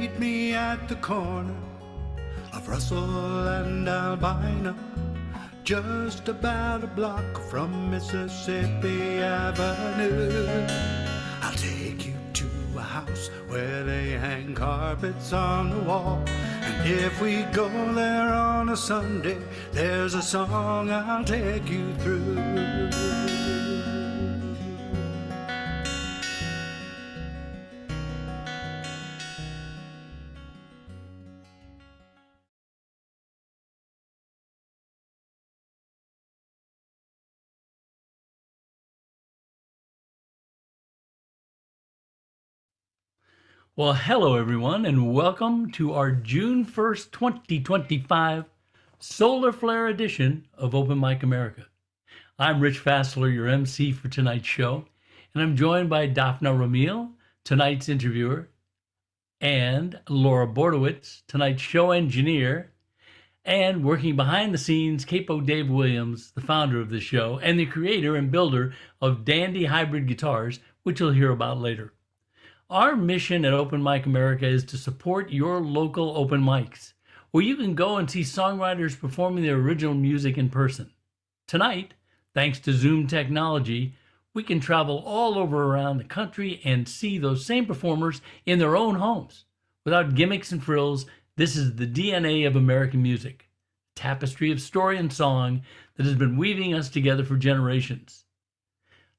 meet me at the corner of Russell and Albina, just about a block from Mississippi Avenue. I'll take you to a house where they hang carpets on the wall, and if we go there on a Sunday, there's a song I'll take you through. Well, hello everyone, and welcome to our June 1st, 2025 Solar Flare edition of Open Mic America. I'm Rich Fassler, your MC for tonight's show, and I'm joined by Daphna Ramil, tonight's interviewer, and Laura Bordowitz, tonight's show engineer, and working behind the scenes, Capo Dave Williams, the founder of the show, and the creator and builder of Dandy Hybrid Guitars, which you'll hear about later. Our mission at Open Mic America is to support your local open mics, where you can go and see songwriters performing their original music in person. Tonight, thanks to Zoom technology, we can travel all over around the country and see those same performers in their own homes. Without gimmicks and frills, this is the DNA of American music, a tapestry of story and song that has been weaving us together for generations.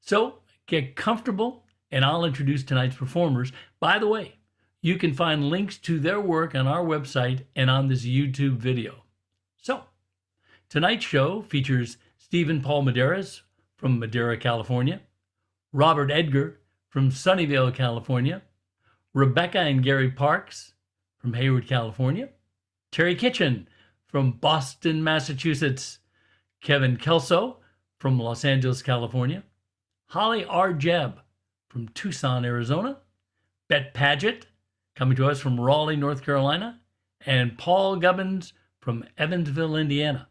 So, get comfortable, and I'll introduce tonight's performers. By the way, you can find links to their work on our website and on this YouTube video. So, tonight's show features Stephen Paul Medeiros from Madera, California, Robert Edgar from Sunnyvale, California, Rebecca and Gary Parks from Hayward, California, Terry Kitchen from Boston, Massachusetts, Kevin Kelso from Los Angeles, California, Holly R. Jebb from Tucson, Arizona, Bet Paget, coming to us from Raleigh, North Carolina, and Paul Gubbins from Evansville, Indiana.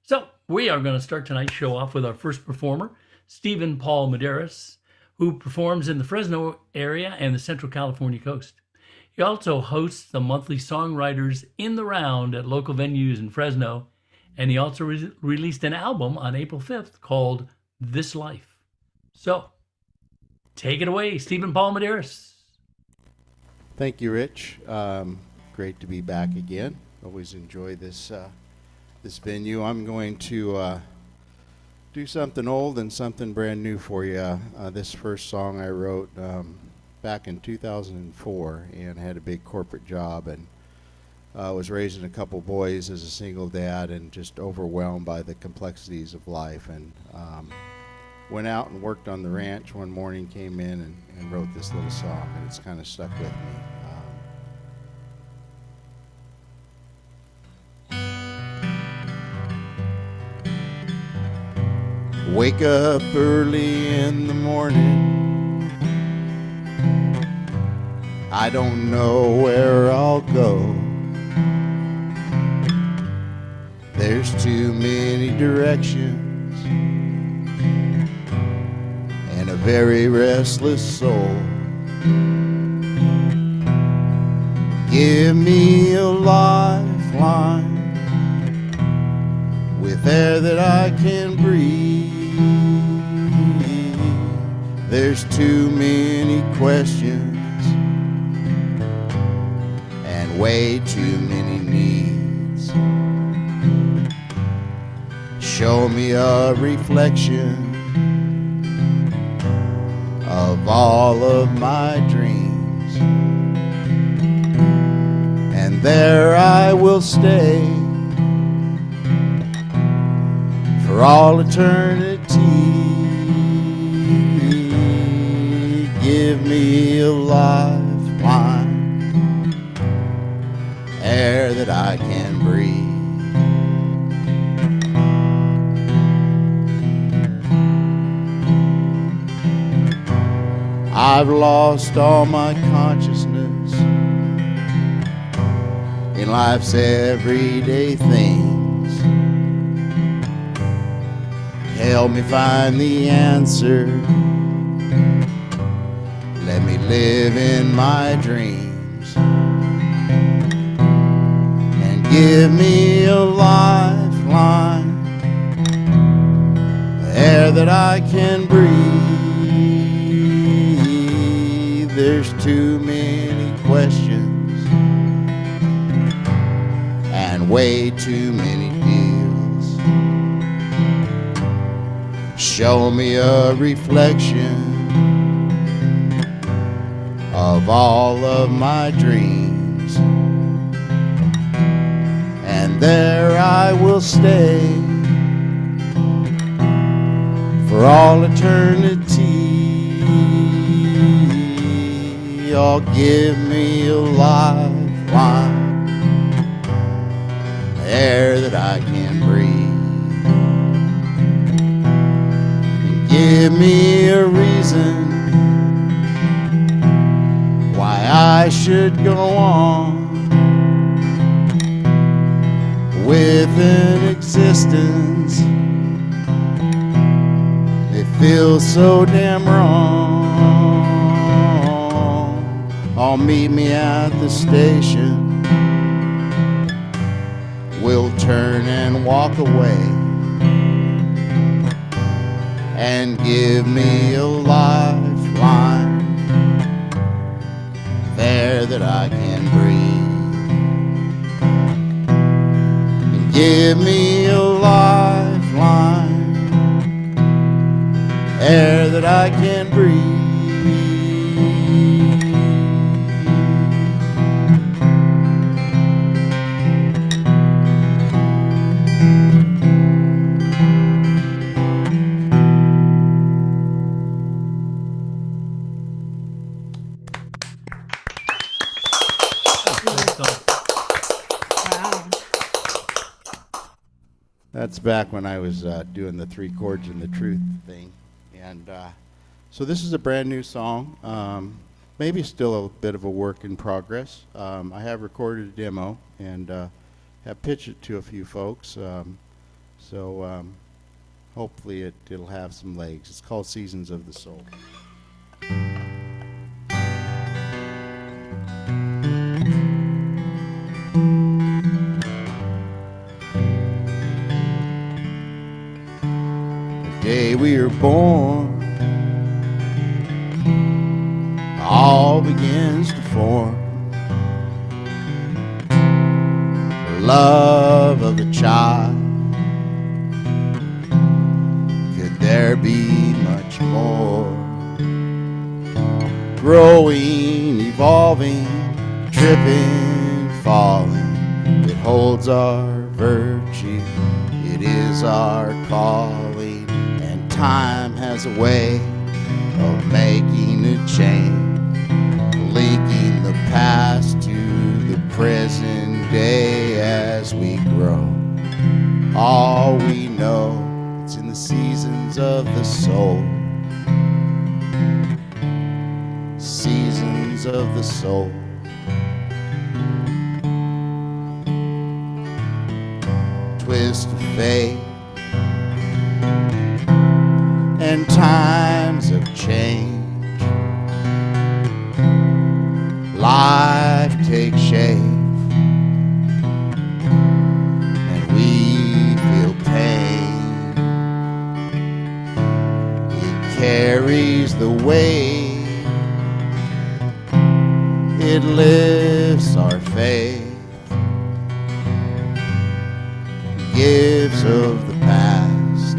So we are going to start tonight's show off with our first performer, Stephen Paul Medeiros, who performs in the Fresno area and the Central California coast. He also hosts the monthly Songwriters in the Round at local venues in Fresno, and he also released an album on April 5th called This Life. So, take it away, Stephen Paul Medeiros. Thank you, Rich. Great to be back again. Always enjoy this venue. I'm going to do something old and something brand new for you. This first song I wrote back in 2004 and had a big corporate job, and was raising a couple boys as a single dad and just overwhelmed by the complexities of life. And went out and worked on the ranch one morning, came in and wrote this little song, and it's kind of stuck with me. Wake up early in the morning, I don't know where I'll go. There's too many directions and a very restless soul. Give me a lifeline with air that I can breathe. There's too many questions and way too many needs. Show me a reflection of all of my dreams, and there I will stay for all eternity. Give me a lifeline, air that I can breathe. I've lost all my consciousness in life's everyday things. Help me find the answer. Let me live in my dreams. give me a lifeline, air that I can breathe. There's too many questions and way too many deals. Show me a reflection of all of my dreams, and there I will stay for all eternity. Oh, give me a lifeline, air that I can breathe, and give me a reason why I should go on with an existence. It feels so damn wrong. Oh, meet me at the station. We'll turn and walk away, and give me a lifeline, air that I can breathe, and give me a lifeline, air that I can breathe. Wow. That's back when I was doing the 3 chords and the truth thing. And so this is a brand new song. Maybe still a bit of a work in progress. I have recorded a demo and have pitched it to a few folks. So hopefully it'll have some legs. It's called Seasons of the Soul. The day we were born, all begins to form. The love of a child, could there be much more? Growing, evolving, tripping, falling, it holds our virtue, it is our calling, and time has a way of making a change, linking the past to the present day as we grow. All we know, it's in the seasons of the soul. Seasons of the soul. Twist of fate and times of change. Life takes shape and we feel pain. It carries the weight, it lifts our faith, gives of the past,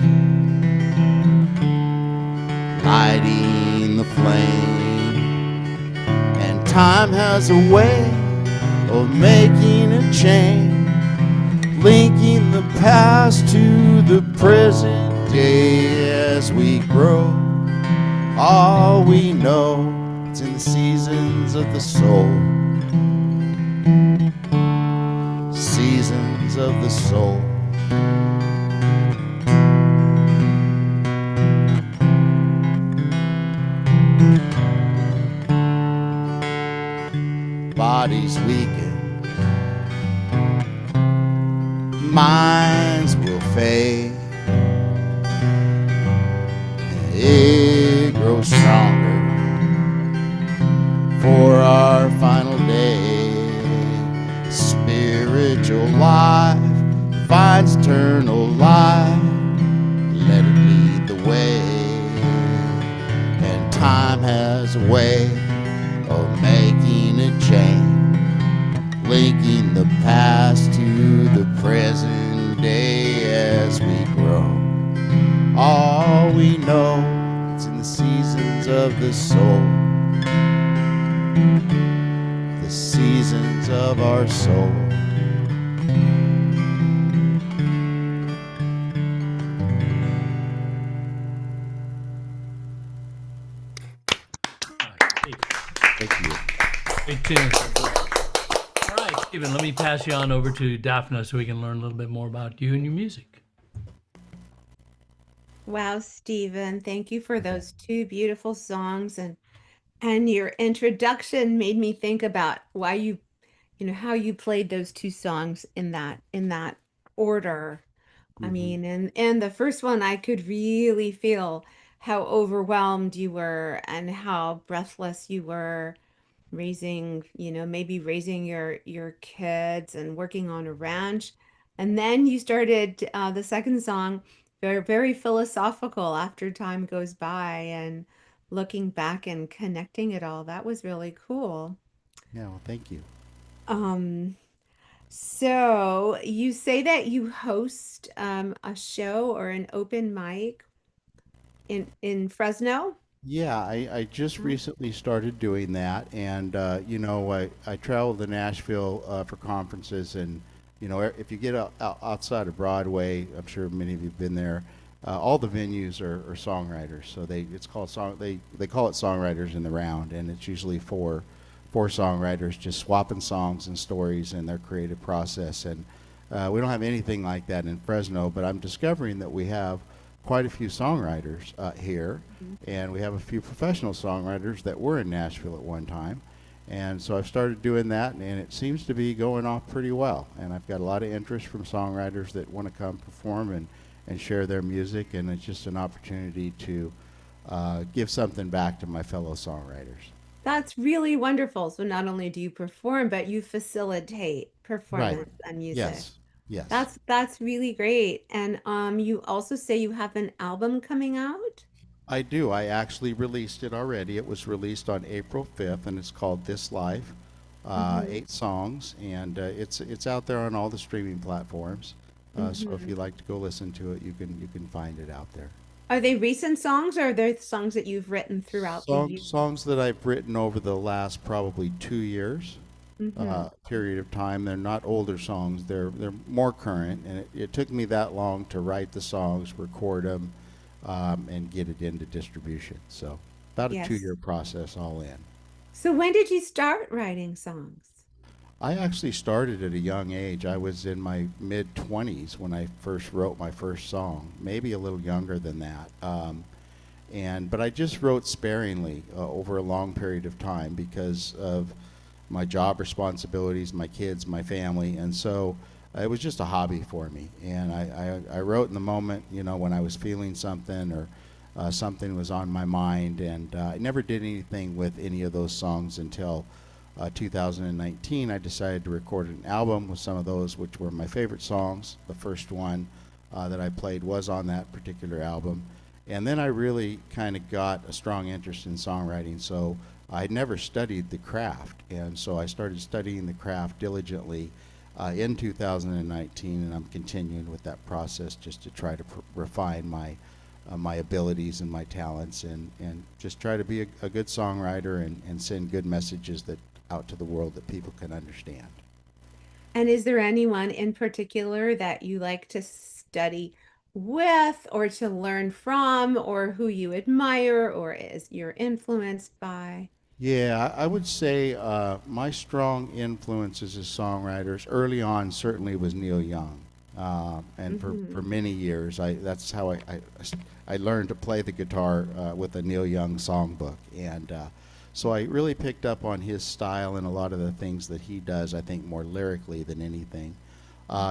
lighting the flame, and time has a way of making a change, linking the past to the present day as we grow. All we know, it's in the seasons of the soul. Seasons of the soul. Bodies weaken, minds will fade, it grows stronger for our final day. Spiritual spiritual life finds eternal life. Let it lead the way. And time has a way of making a change, linking the past to the present day as we grow. All we know, it's in the seasons of the soul, the seasons of our soul. Thank you. Great tune. All right, Stephen, let me pass you on over to Daphne so we can learn a little bit more about you and your music. Wow, Stephen, thank you for those two beautiful songs, and your introduction made me think about why how you played those two songs in that order. I Mm-hmm. mean, and the first one I could really feel how overwhelmed you were and how breathless you were raising, maybe raising your kids and working on a ranch. And then you started the second song, very, very philosophical after time goes by and looking back and connecting it all. That was really cool. Yeah, well, thank you. Um, so you say that you host a show or an open mic in Fresno? Yeah, I just recently started doing that, and I travel to Nashville for conferences, and if you get outside of Broadway, I'm sure many of you've been there. All the venues are songwriters, so it's called they call it songwriters in the round, and it's usually four songwriters just swapping songs and stories in their creative process, and we don't have anything like that in Fresno, but I'm discovering that we have quite a few songwriters here, and we have a few professional songwriters that were in Nashville at one time. And so I've started doing that, and it seems to be going off pretty well. And I've got a lot of interest from songwriters that want to come perform and share their music, and it's just an opportunity to give something back to my fellow songwriters. That's really wonderful. So not only do you perform, but you facilitate Right. performance and music. Yes. Yes. That's really great. And you also say you have an album coming out? I do. I actually released it already. It was released on April 5th, and it's called This Life. Hmm. 8 songs, and it's out there on all the streaming platforms. So if Hmm. you like to go listen to it, you can find it out there. Are they recent songs or are they songs that you've written throughout the year? Songs that I've written over the last probably 2 years Hmm. period of time. They're not older songs. They're more current, and it took me that long to write the songs, record them, and get it into distribution. So about a Yes. 2-year process all in. So when did you start writing songs? I actually started at a young age. I was in my mid 20s when I first wrote my first song, maybe a little younger than that. But I just wrote sparingly over a long period of time because of my job responsibilities, my kids, my family, and so it was just a hobby for me. And I wrote in the moment, when I was feeling something or something was on my mind, and I never did anything with any of those songs until 2019. I decided to record an album with some of those, which were my favorite songs. The first one that I played was on that particular album. And then I really kind of got a strong interest in songwriting. So I never studied the craft. And so I started studying the craft diligently in 2019, and I'm continuing with that process just to try to refine my abilities and my talents, and just try to be a good songwriter and send good messages that out to the world that people can understand. And is there anyone in particular that you like to study with or to learn from or who you admire or is you're influenced by? Yeah, I would say my strong influences as songwriters early on certainly was Neil Young. And for Hmm. many years, that's how I learned to play the guitar with a Neil Young songbook. And so I really picked up on his style and a lot of the things that he does, I think, more lyrically than anything.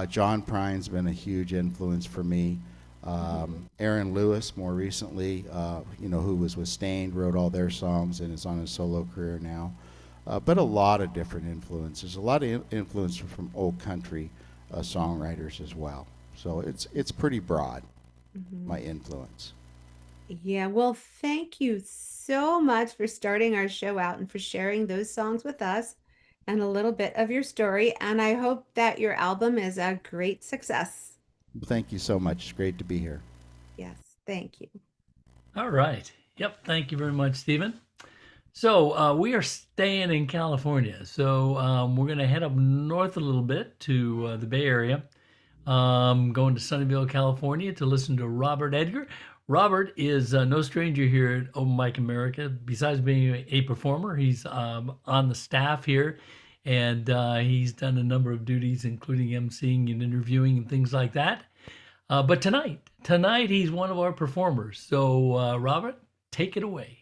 John Prine's been a huge influence for me. Hmm. Aaron Lewis, more recently, who was with Stained, wrote all their songs and is on his solo career now. But a lot of different influences, a lot of influence from old country. songwriters as well. So it's pretty broad, my influence. Yeah, well, thank you so much for starting our show out and for sharing those songs with us and a little bit of your story. And I hope that your album is a great success. Thank you so much. It's great to be here. Yes, thank you. All right. Yep. Thank you very much, Stephen. So we are staying in California. So we're going to head up north a little bit to the Bay Area. Going to Sunnyvale, California to listen to Robert Edgar. Robert is no stranger here at Open Mic America. Besides being a performer, he's on the staff here, and he's done a number of duties, including emceeing and interviewing and things like that. But tonight he's one of our performers. So Robert, take it away.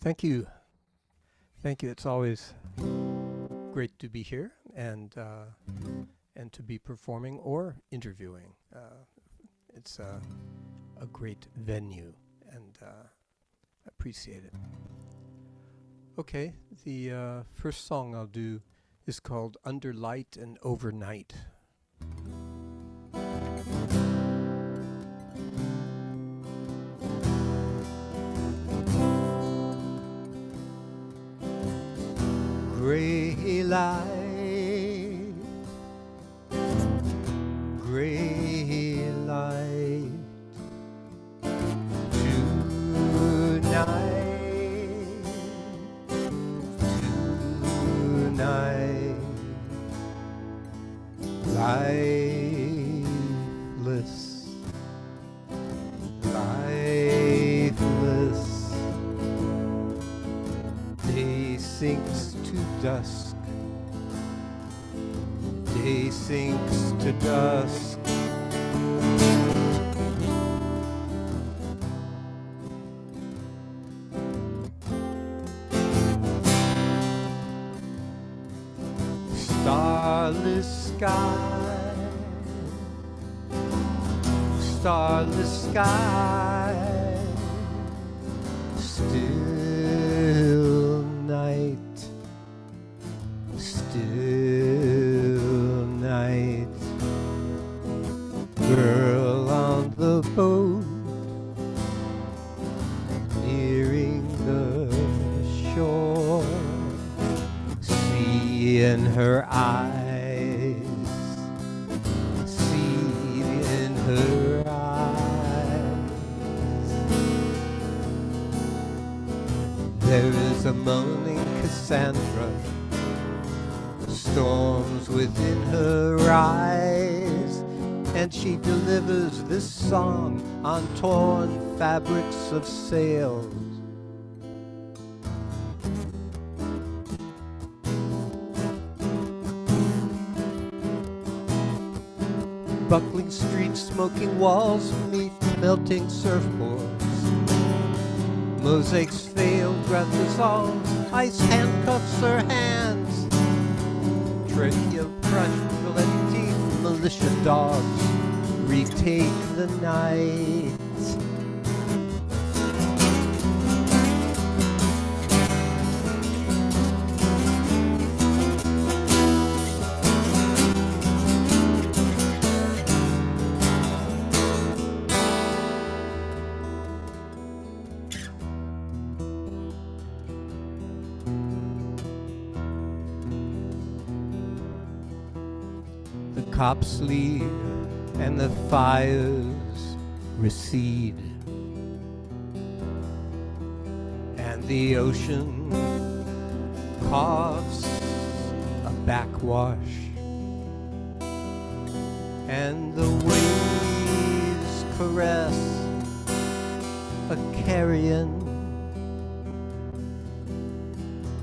Thank you. Thank you. It's always great to be here and to be performing or interviewing. It's a great venue, and appreciate it. Okay, the first song I'll do is called Under Light and Overnight. Gray light, gray light, tonight, tonight, lifeless, lifeless, day sinks to dusk, day sinks to dusk. Starless sky, starless sky, still night, still night. Girl on the boat, nearing the shore, see in her eyes, see in her eyes. There is a moaning Cassandra, storms within her eyes, and she delivers this song on torn fabrics of sails. Buckling streets, smoking walls beneath melting surfboards. Mosaics fail, breath dissolves, ice handcuffs her hands. Trachea crushed, fillet teeth, militia dogs retake the night. The cops leave and the fires recede, and the ocean coughs a backwash, and the waves caress a carrion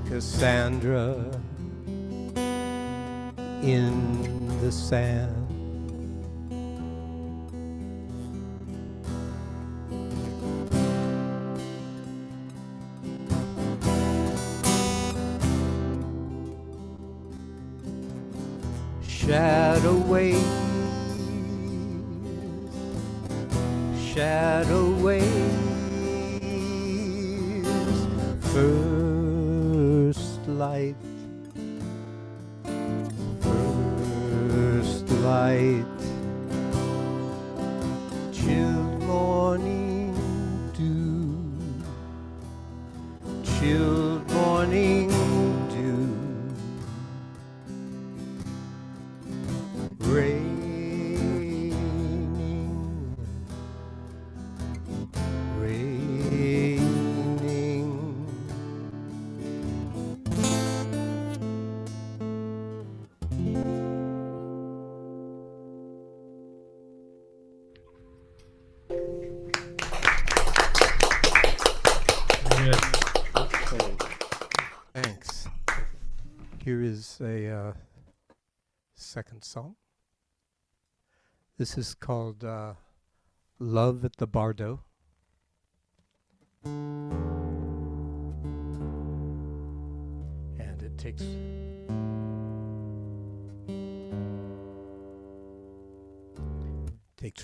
Cassandra in the sand. Shadow waves, shadow waves, first light, first light, chilled morning dew, chilled morning dew, raining, raining. Yes. Thanks. Here is a second song. This is called Love at the Bardo. And it takes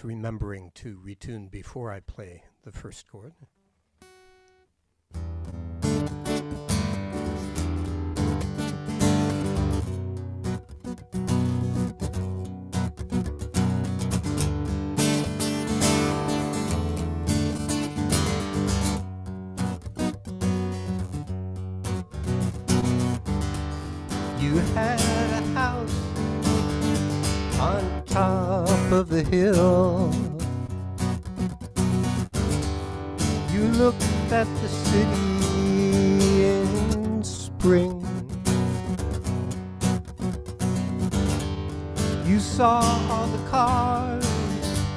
remembering to retune before I play the first chord. You had a house on top of the hill. You looked at the city in spring. You saw all the cars,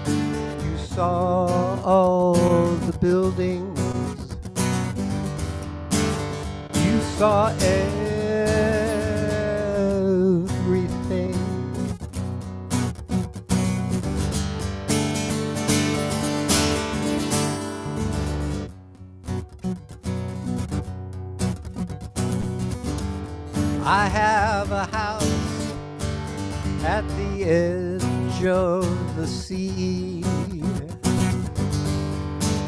you saw all the buildings, you saw everything. I have a house at the edge of the sea.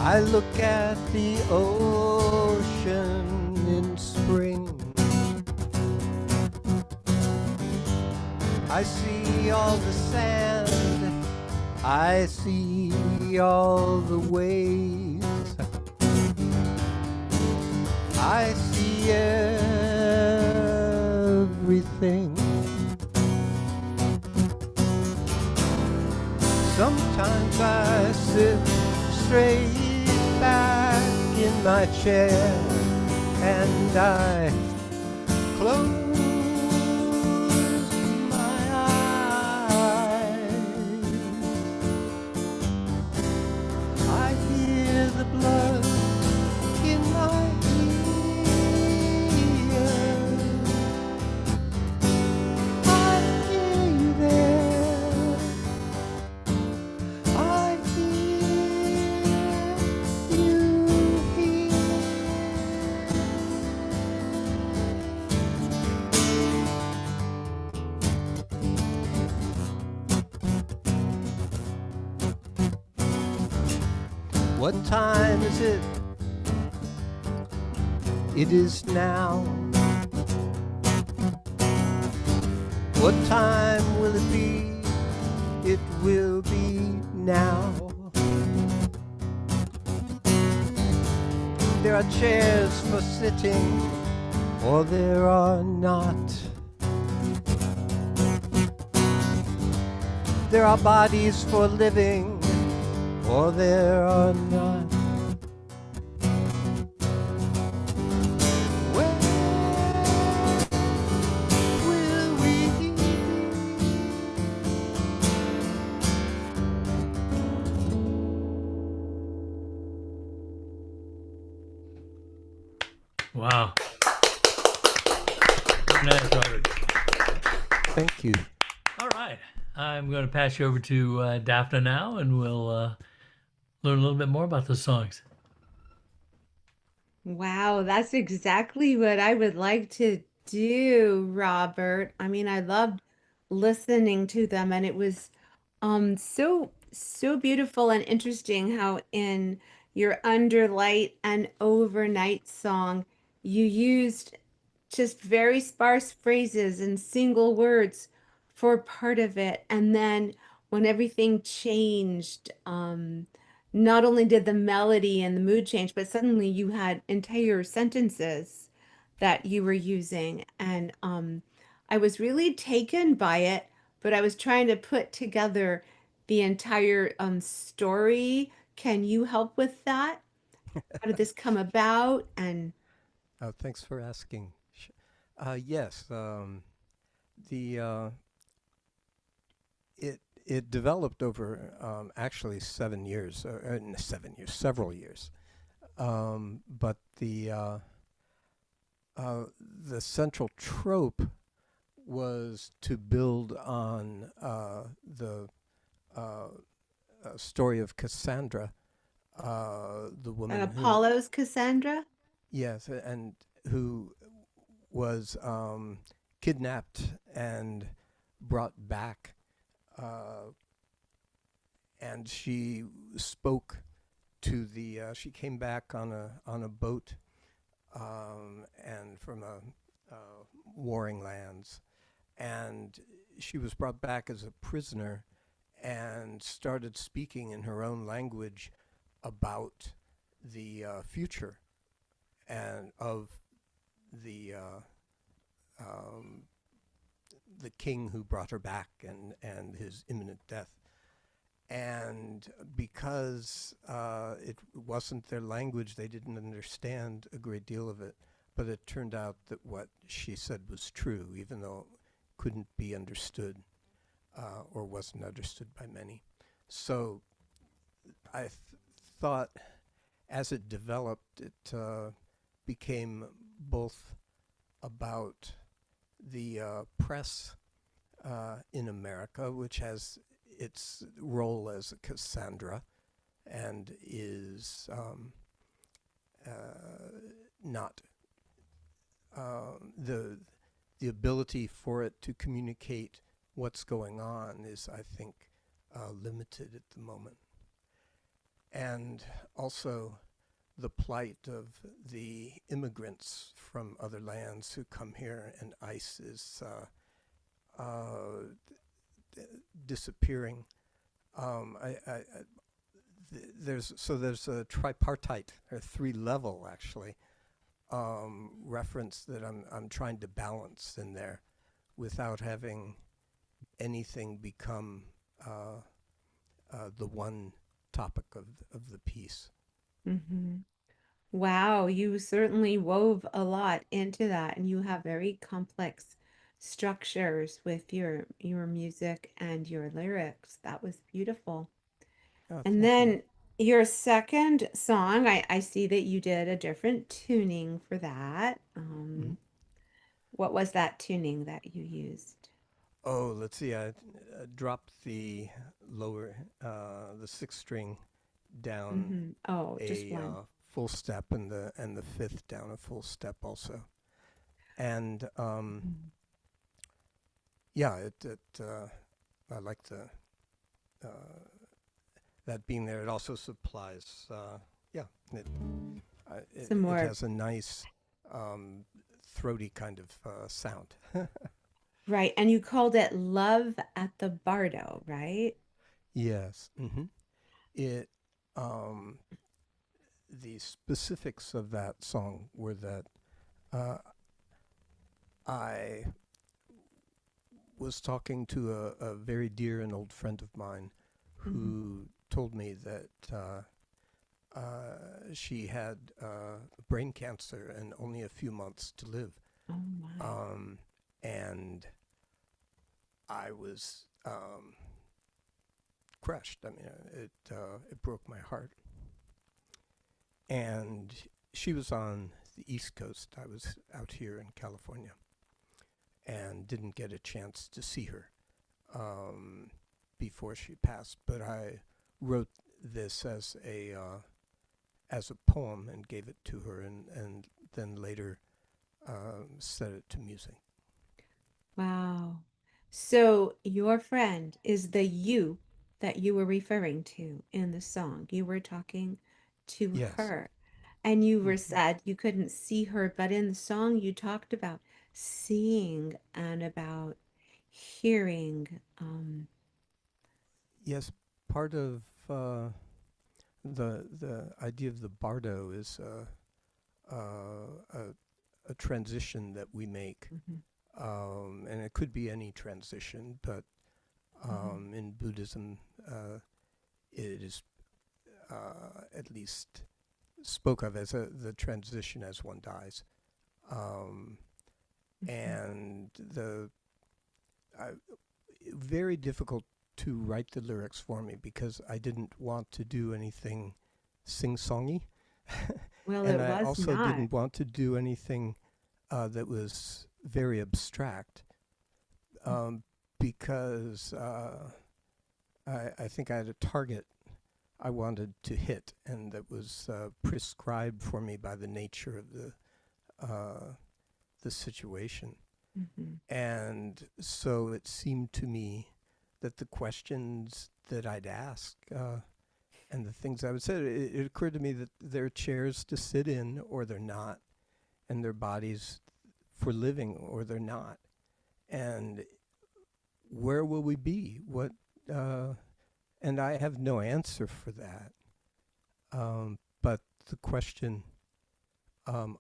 I look at the ocean in spring. I see all the sand, I see all the waves, I see everything. Sometimes I sit straight back in my chair and I close my eyes. I hear the blood in my ears. I hear you there. I hear you here. What time is it? It is now. What time will it be? It will be now. There are chairs for sitting, or there are not. There are bodies for living, or there are not. Where will we be? Wow. Nice, Robert. Thank you. All right. I'm going to pass you over to Daphne now, and we'll learn a little bit more about the songs. Wow, that's exactly what I would like to do, Robert. I mean, I loved listening to them, and it was so beautiful and interesting how in your Underlight and Overnight song you used just very sparse phrases and single words for part of it. And then when everything changed, not only did the melody and the mood change, but suddenly you had entire sentences that you were using. And I was really taken by it, but I was trying to put together the entire story. Can you help with that? How did this come about? And Thanks for asking. Yes, the it developed over actually 7 years, 7 years, several years. But the central trope was to build on the story of Cassandra, the woman who, Apollo's Cassandra? yes, and who was kidnapped and brought back, uh, and she spoke to the. She came back on a boat, and from warring lands, and she was brought back as a prisoner, and started speaking in her own language about the future and of the um, the king who brought her back, and his imminent death. And because it wasn't their language, they didn't understand a great deal of it. But it turned out that what she said was true, even though it couldn't be understood, or wasn't understood by many. So I thought, as it developed, it became both about the press in America, which has its role as a Cassandra and is not the ability for it to communicate what's going on is, I think, limited at the moment. And also the plight of the immigrants from other lands who come here, and ICE is disappearing. There's a tripartite, or three level actually, reference that I'm trying to balance in there, without having anything become the one topic of the piece. Hmm. Wow, you certainly wove a lot into that, and you have very complex structures with your music and your lyrics. That was beautiful. Oh, And thank you. then your second song, I see that you did a different tuning for that. Mhm. What was that tuning that you used? Oh, let's see. I dropped the sixth string down Oh, just a one. full step, and the fifth down a full step also. And Mhm. yeah, I like the uh, that being there. It also supplies, yeah, Some it more, has a nice throaty kind of sound. right. And you called it Love at the Bardo, right? Yes. It um, the specifics of that song were that uh, I was talking to a very dear and old friend of mine, Hmm. who told me that she had brain cancer and only a few months to live. Oh my. Um, and I was crushed. I mean, it broke my heart. And she was on the East Coast. I was out here in California, and didn't get a chance to see her before she passed. But I wrote this as a poem and gave it to her, and then later set it to music. Wow. So your friend is the you that you were referring to in the song. You were talking to Yes. her, and you were Hmm. said you couldn't see her, but in the song you talked about seeing and about hearing. Yes, part of the idea of the bardo is a transition that we make, and it could be any transition, but in Buddhism, it is at least spoke of as the transition as one dies, and very difficult to write the lyrics for me because I didn't want to do anything sing-songy. Well, And it I was also not. didn't want to do anything that was very abstract, because I think I had a target I wanted to hit, and that was prescribed for me by the nature of the situation. And so it seemed to me that the questions that I'd ask and the things I would say, it occurred to me that they're chairs to sit in or they're not, and they're bodies for living or they're not. And where will we be? What? And I have no answer for that. But the question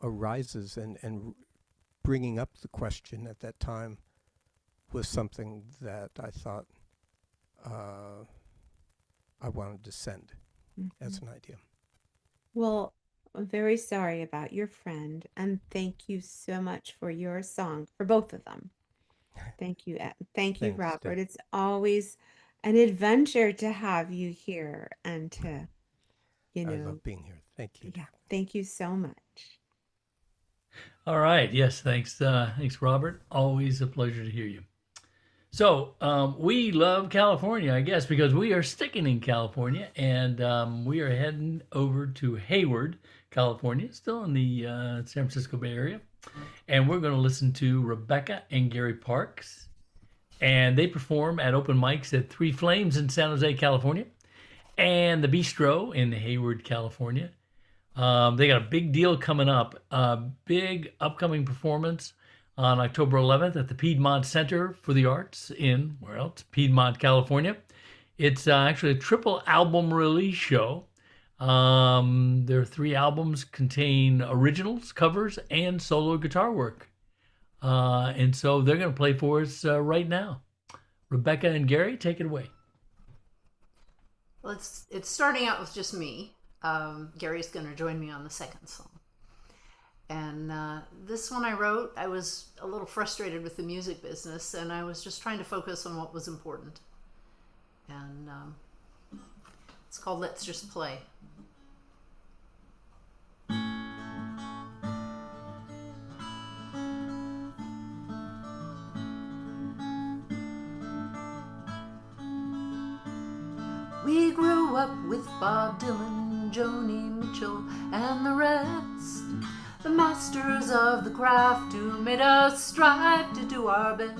arises, and bringing up the question at that time was something that I thought I wanted to send as an idea. Well, I'm very sorry about your friend, and thank you so much for your song, for both of them. Thank you. Thank you, Thanks, Robert. Deb. It's always an adventure to have you here and to, I love being here. Thank you. yeah, thank you so much. All right. Yes. Thanks. Thanks, Robert. Always a pleasure to hear you. So we love California, I guess, because we are sticking in California, and we are heading over to Hayward, California, still in the San Francisco Bay Area, and we're going to listen to Rebecca and Gary Parks, and they perform at open mics at Three Flames in San Jose, California, and the Bistro in Hayward, California. They got a big deal coming up, a big upcoming performance on October 11th at the Piedmont Center for the Arts in, where else? Piedmont, California. It's actually a triple album release show. Their 3 albums contain originals, covers, and solo guitar work. And so they're going to play for us right now. Rebecca and Gary, take it away. Well, it's starting out with just me. Gary's going to join me on the second song. And this one I wrote, I was a little frustrated with the music business, and I was just trying to focus on what was important. And it's called Let's Just Play. We grew up with Bob Dylan, Joni Mitchell, and the rest. The masters of the craft who made us strive to do our best.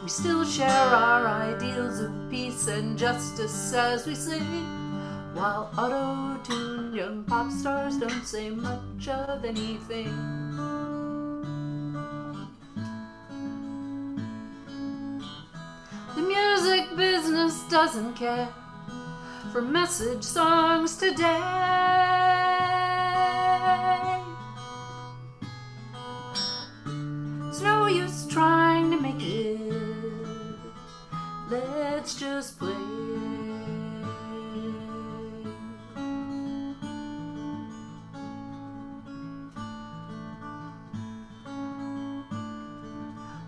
We still share our ideals of peace and justice as we sing, while auto-tuned young pop stars don't say much of anything. The music business doesn't care for message songs today. It's no use trying to make it. Let's just play.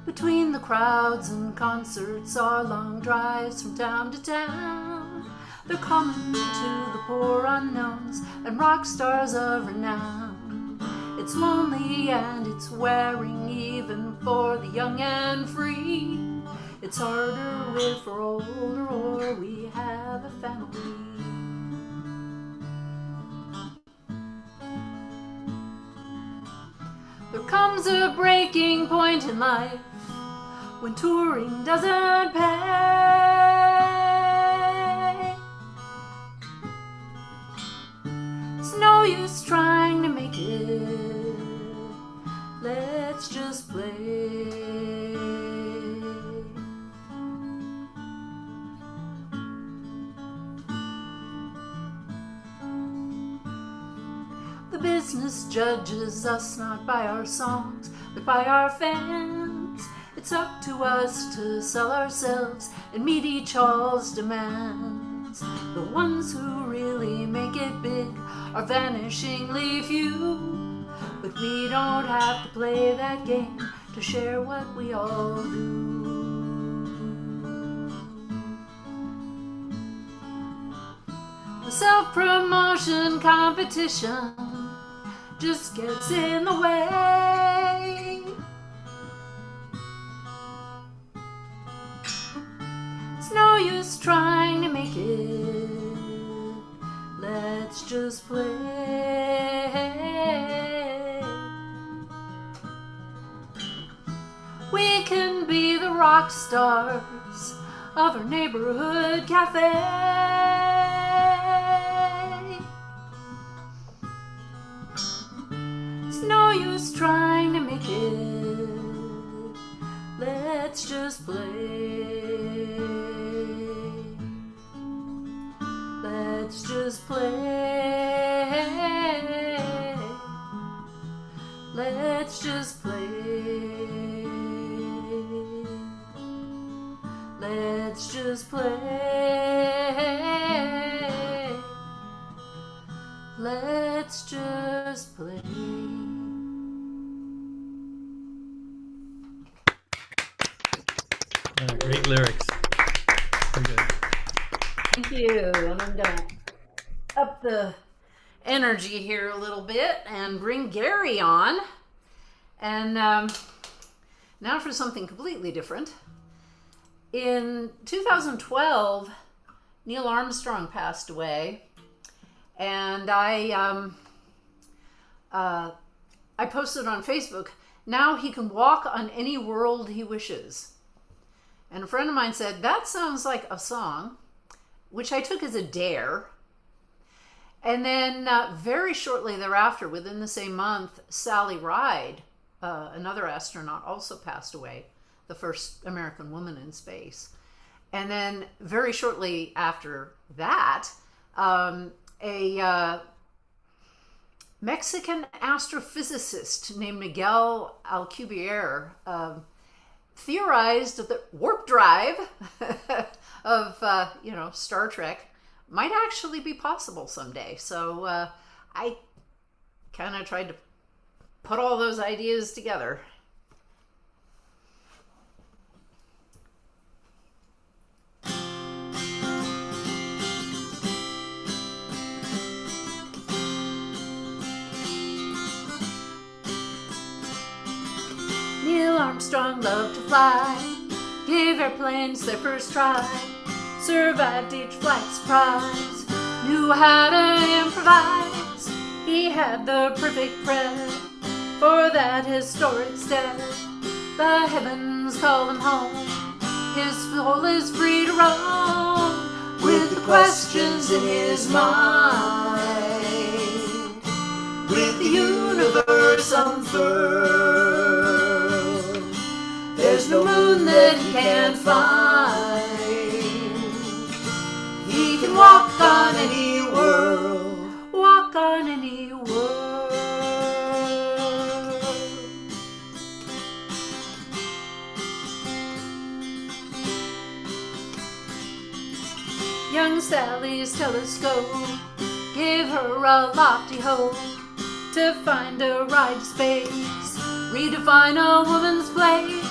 Between the crowds and concerts are long drives from town to town. They're common to the poor unknowns and rock stars of renown. It's lonely and it's wearing even for the young and free. It's harder if we're older or we have a family. There comes a breaking point in life when touring doesn't pay. It's no use trying to make it. Let's just play. business judges us not by our songs, but by our fans. It's up to us to sell ourselves and meet each all's demands. The ones who really make it big are vanishingly few, but we don't have to play that game to share what we all do. The self-promotion competition just gets in the way. It's no use trying to make it. Let's just play. We can be the rock stars of our neighborhood cafe. It's no use trying to make it. Let's just play. Let's just play. Let's just play. Let's just play. Let's just play. Great lyrics. Very good. Thank you. And I'm going to up the energy here a little bit and bring Gary on. And now for something completely different. In 2012, Neil Armstrong passed away, and I posted on Facebook, now he can walk on any world he wishes. And a friend of mine said, that sounds like a song, which I took as a dare. And then very shortly thereafter, within the same month, Sally Ride, another astronaut, also passed away, the first American woman in space. And then very shortly after that, a Mexican astrophysicist named Miguel Alcubierre theorized that the warp drive of Star Trek might actually be possible someday. So I kind of tried to put all those ideas together. Neil Armstrong loved to fly, gave airplanes their first try, survived each flight surprise, knew how to improvise. He had the perfect breath for that historic step. The heavens call him home, his soul is free to roam, with the questions in his mind, with the universe unfurled. There's no moon that he can't find. He can walk on any world, walk on any world. Young Sally's telescope gave her a lofty hope to find a ride to space, redefine a woman's place.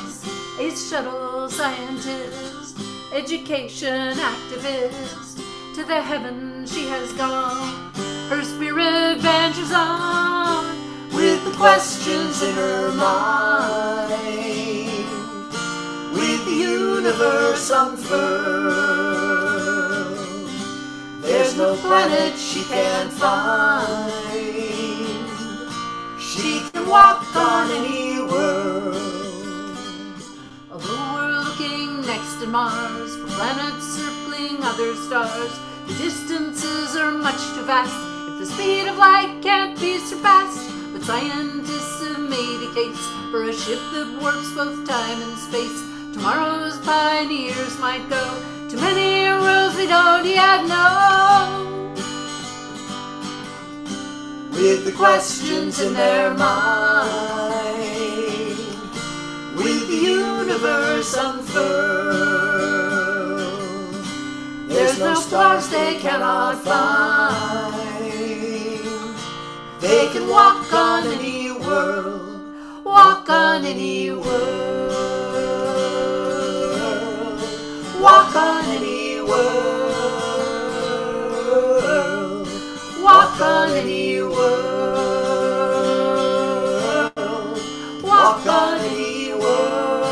A shuttle scientist, education activist, to the heaven she has gone. Her spirit ventures on, with the questions in her mind, with the universe unfurled. There's no planet she can't find. She can walk on any world. Although we're looking next to Mars for planets circling other stars, the distances are much too vast if the speed of light can't be surpassed. But scientists have made a case for a ship that warps both time and space. Tomorrow's pioneers might go to many worlds we don't yet know. with the questions in their mind, with the universe unfurled. There's no stars they cannot find. They can walk on any world, walk on any world, walk on any world, walk on any world, walk on any world,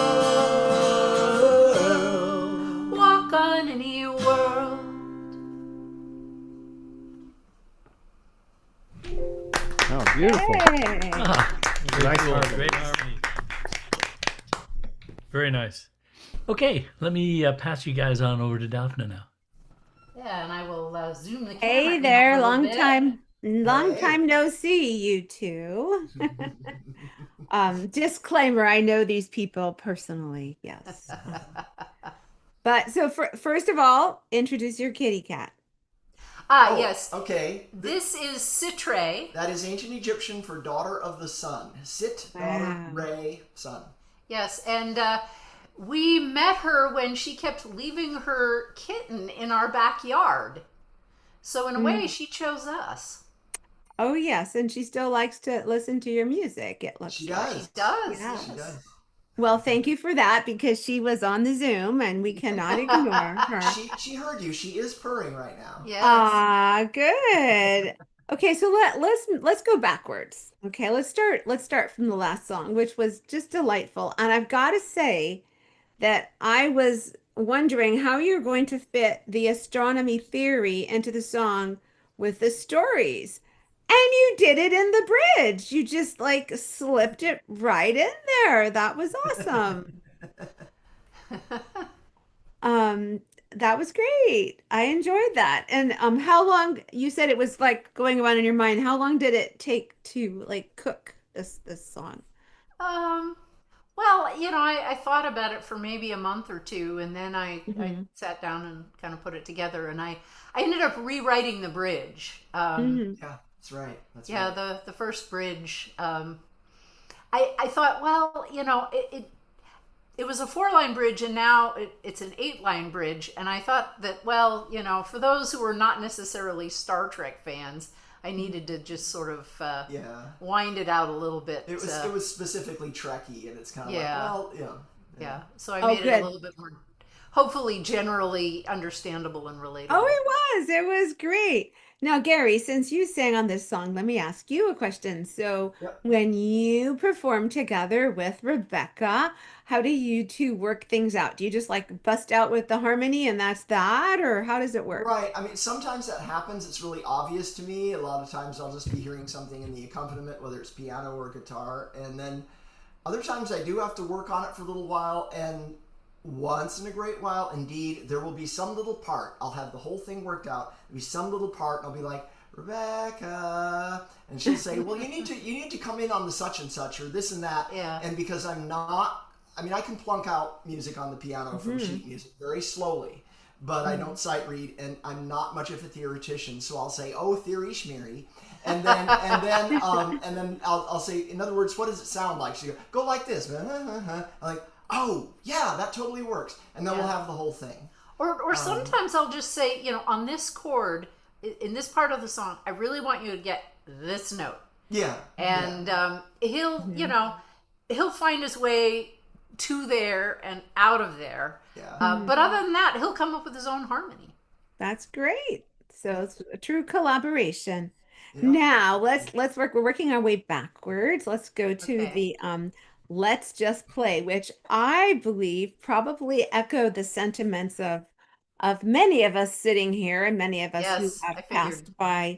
walk on any world. Oh, beautiful. Hey. Very Nice cool. harmony. Great harmony. Very nice. Okay, let me pass you guys on over to Daphne now. Yeah, and I will zoom the camera Hey in there, a little long bit. time no see, you two. Disclaimer, I know these people personally, yes. But so first of all, introduce your kitty cat. Ah, yes. Okay. This is Citre. That is ancient Egyptian for daughter of the sun. Sit, daughter, Wow. Ray, sun. Yes, and we met her when she kept leaving her kitten in our backyard. So in a way, she chose us. Oh yes, and she still likes to listen to your music, it looks She like. does. Does. Yeah. She does. Well, thank you for that because she was on the Zoom and we cannot ignore her. She heard you. She is purring right now. Yes. Ah, good. Okay, so let's go backwards. Okay, let's start from the last song, which was just delightful. And I've got to say that I was wondering how you're going to fit the astronomy theory into the song with the stories. And you did it in the bridge. You just like slipped it right in there. That was awesome. That was great. I enjoyed that. And how long, you said it was like going around in your mind. How long did it take to like cook this song? Well, I thought about it for maybe a month or two, and then I sat down and kind of put it together, and I ended up rewriting the bridge. Mhm. Yeah, that's right. That's Yeah, right. the first bridge. I thought, well, it was a 4-line bridge, and now it's an 8-line bridge, and I thought that, well, for those who are not necessarily Star Trek fans, I needed to just sort of Yeah. wind it out a little bit. It was specifically Trekky, and it's kind of Yeah. like, well, yeah. Yeah, so I Oh, made it good. a little bit more, hopefully, generally understandable and relatable. Oh, it was great. Now, Gary, since you sang on this song, let me ask you a question. So, Yep. when you perform together with Rebecca, how do you two work things out? Do you just like bust out with the harmony and that's that, or how does it work? Right. I mean, sometimes that happens. It's really obvious to me. A lot of times I'll just be hearing something in the accompaniment, whether it's piano or guitar. And then other times I do have to work on it for a little while. And once in a great while, indeed, there will be some little part. I'll have the whole thing worked out. There'll be some little part, and I'll be like, Rebecca, and she'll say, "Well, you need to come in on the such and such or this and that." Yeah. And because I can plunk out music on the piano from sheet music very slowly, but I don't sight read, and I'm not much of a theoretician, so I'll say, "Oh, theory schmeary," and then I'll say, in other words, what does it sound like? She go like this. I'm like, oh yeah, that totally works, and then we'll have the whole thing. Or sometimes I'll just say, on this chord, in this part of the song, I really want you to get this note. Yeah. And he'll find his way to there and out of there. Yeah. But other than that, he'll come up with his own harmony. That's great. So it's a true collaboration. Yeah. Now let's work. We're working our way backwards. Let's go to Okay. the Let's Just Play, which I believe probably echoed the sentiments of many of us sitting here and many of us who Yes, I have figured. passed by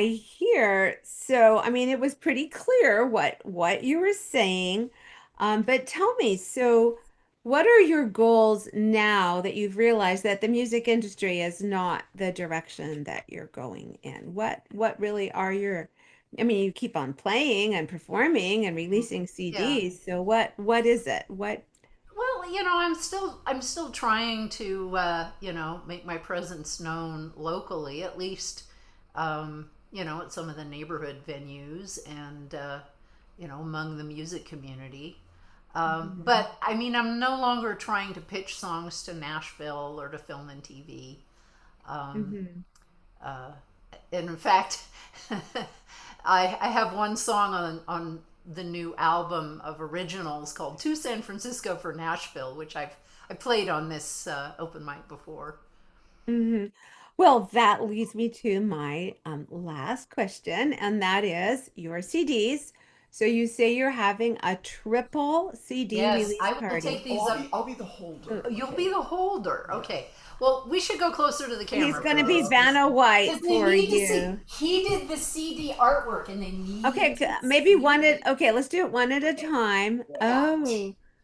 here. So I mean, it was pretty clear what you were saying. But tell me, so what are your goals now that you've realized that the music industry is not the direction that you're going in? What really are your, I mean, you keep on playing and performing and releasing CDs. So what is it? What? Well, I'm still trying to make my presence known locally, at least at some of the neighborhood venues and, among the music community. But I mean, I'm no longer trying to pitch songs to Nashville or to film and TV. And in fact, I have one song on the new album of originals called "To San Francisco for Nashville," which I played on this open mic before. Well, that leads me to my last question, and that is your CDs. So you say you're having a triple CD Yes, release I will party. take these Oh, up. I'll be the holder. You'll be the holder. Okay. Well, we should go closer to the camera. He's going to for be this. Vanna White 'Cause they for need to you. see. He did the CD artwork, and they need. Okay, to maybe see one it. at okay, let's do it one at a time. Oh,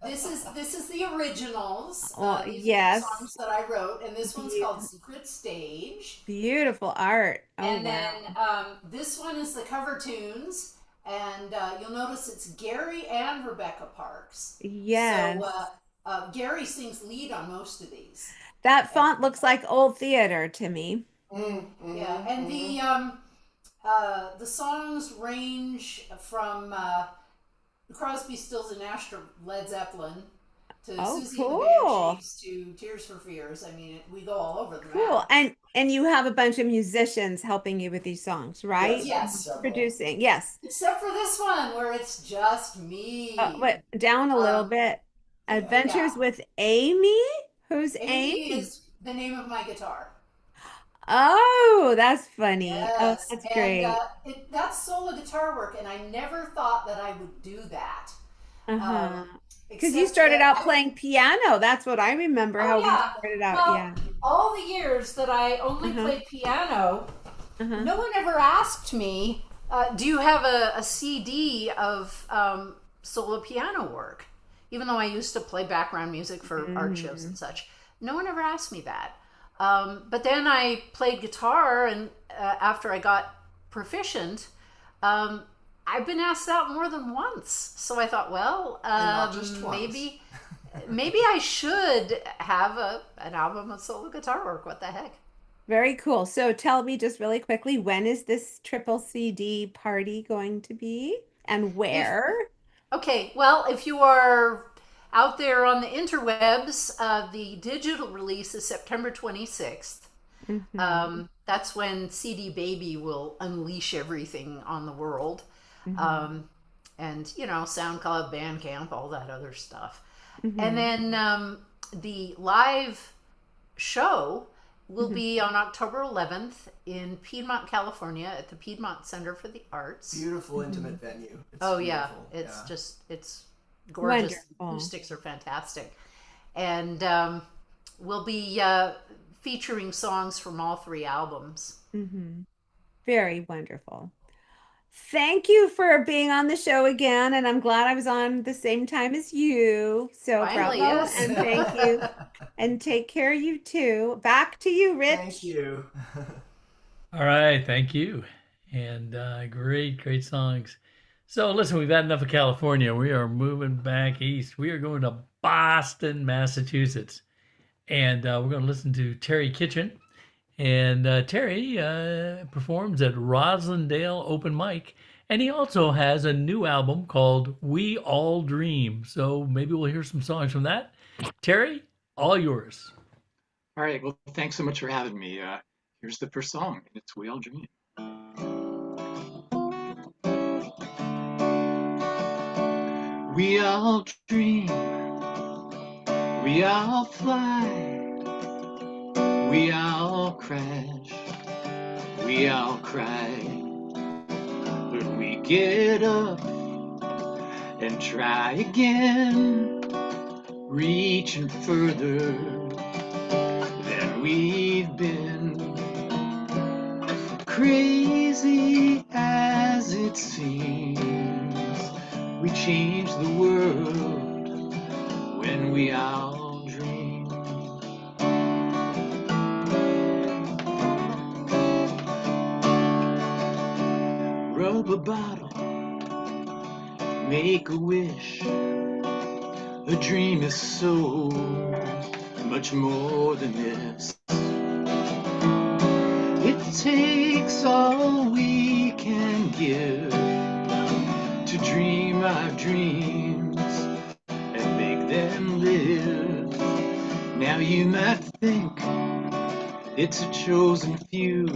This is the originals. Oh, These yes. are the songs that I wrote, and this one's called "Secret Stage." beautiful art. Oh, And wow. then this one is the cover tunes, and you'll notice it's Gary and Rebecca Parks. Yes. So Gary sings lead on most of these. That font looks like old theater to me. Yeah, and the songs range from Crosby, Stills, and Nash to Led Zeppelin to Oh, Susie and the cool. Banshees to Tears for Fears. I mean, we go all over the Cool. map. And you have a bunch of musicians helping you with these songs, right? Yes. Several. Producing. Yes. Except for this one where it's just me. Wait, down a little bit. Adventures with Amy? Who's Amy Amy? is the name of my guitar. Oh, that's funny. Oh, Yes, that's and great. that's solo guitar work, and I never thought that I would do that. Uh-huh. Because you Except started that out playing piano. That's what I remember how we started out. Well, Yeah. all the years that I only played piano, no one ever asked me, do you have a CD of solo piano work? Even though I used to play background music for art shows and such. No one ever asked me that. But then I played guitar, and after I got proficient, I've been asked that more than once. So I thought, well, not just twice. maybe I should have an album of solo guitar work. What the heck? Very cool. So tell me just really quickly, when is this triple CD party going to be and where? Okay, well, if you are out there on the interwebs, the digital release is September 26th. That's when CD Baby will unleash everything on the world. And, SoundCloud, Bandcamp, all that other stuff. And then the live show will be on October 11th in Piedmont, California at the Piedmont Center for the Arts. Beautiful, intimate venue. It's Oh yeah, beautiful. it's gorgeous. Wonderful. Acoustics are fantastic, and we'll be featuring songs from all three albums. Very wonderful. Thank you for being on the show again, and I'm glad I was on the same time as you. So Finally, bravo, yes. and thank you, and take care, you too. Back to you, Rich. Thank you. All right, thank you. And great songs. So listen, we've had enough of California. We are moving back east. We are going to Boston, Massachusetts. And we're going to listen to Terry Kitchen. And Terry performs at Roslindale Open Mic. And he also has a new album called We All Dream. So maybe we'll hear some songs from that. Terry, all yours. All right. Well, thanks so much for having me. Here's the first song, and it's We All Dream. We all dream, we all fly, we all crash, we all cry, but we get up and try again, reaching further than we've been. Crazy as it seems, we change the world when we all dream. Rub a bottle, make a wish. A dream is so much more than this. It takes all we can give to dream our dreams and make them live. Now you might think it's a chosen few,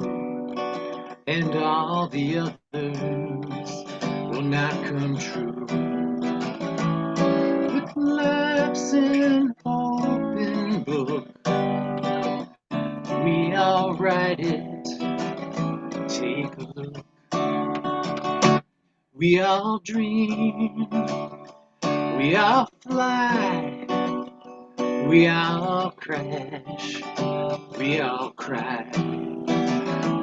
and all the others will not come true. But life's an open book. We all write it. Take a look. We all dream. We all fly. We all crash. We all cry.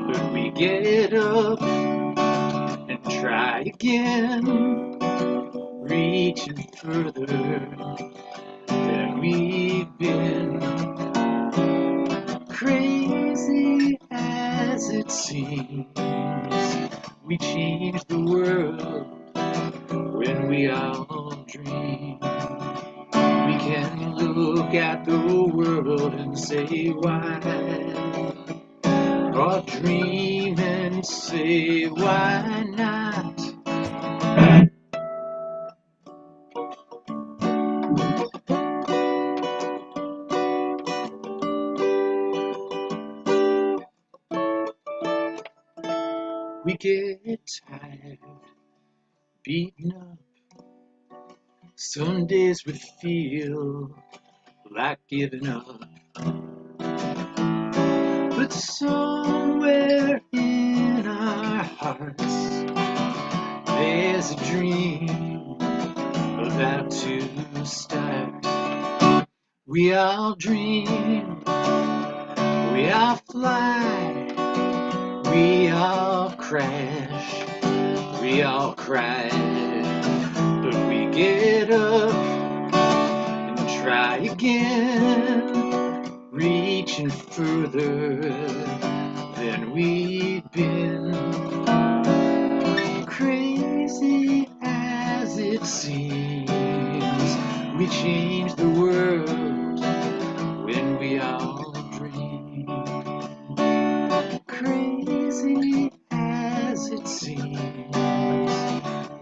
But we get up and try again, reaching further than we've been. Crazy as it seems, we change the world when we all dream. We can look at the world and say why, or dream and say why not. We get tired, beaten up. Some days we feel like giving up. But somewhere in our hearts, there's a dream about to start. We all dream, we all fly, we all crash, we all cry. But we get up and try again, reaching further than we've been. Crazy as it seems, we change the world when we all dream. Crazy as it seems,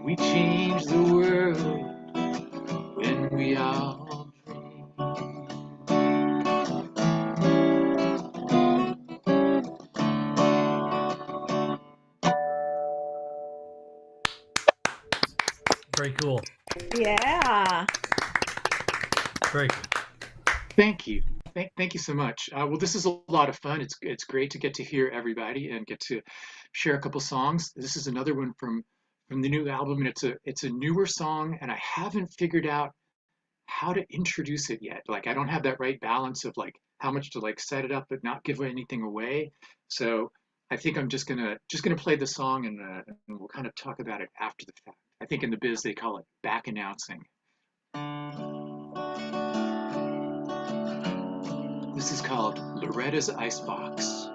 we change the world when we all dream. Very cool. Yeah. Very cool. Thank you. Thank you so much. Well, this is a lot of fun. It's great to get to hear everybody and get to share a couple songs. This is another one from the new album, and it's a newer song, and I haven't figured out how to introduce it yet. Like, I don't have that right balance of like how much to like set it up but not give anything away. So I think I'm just gonna play the song, and we'll kind of talk about it after the fact. I think in the biz they call it back announcing. This is called Loretta's Icebox.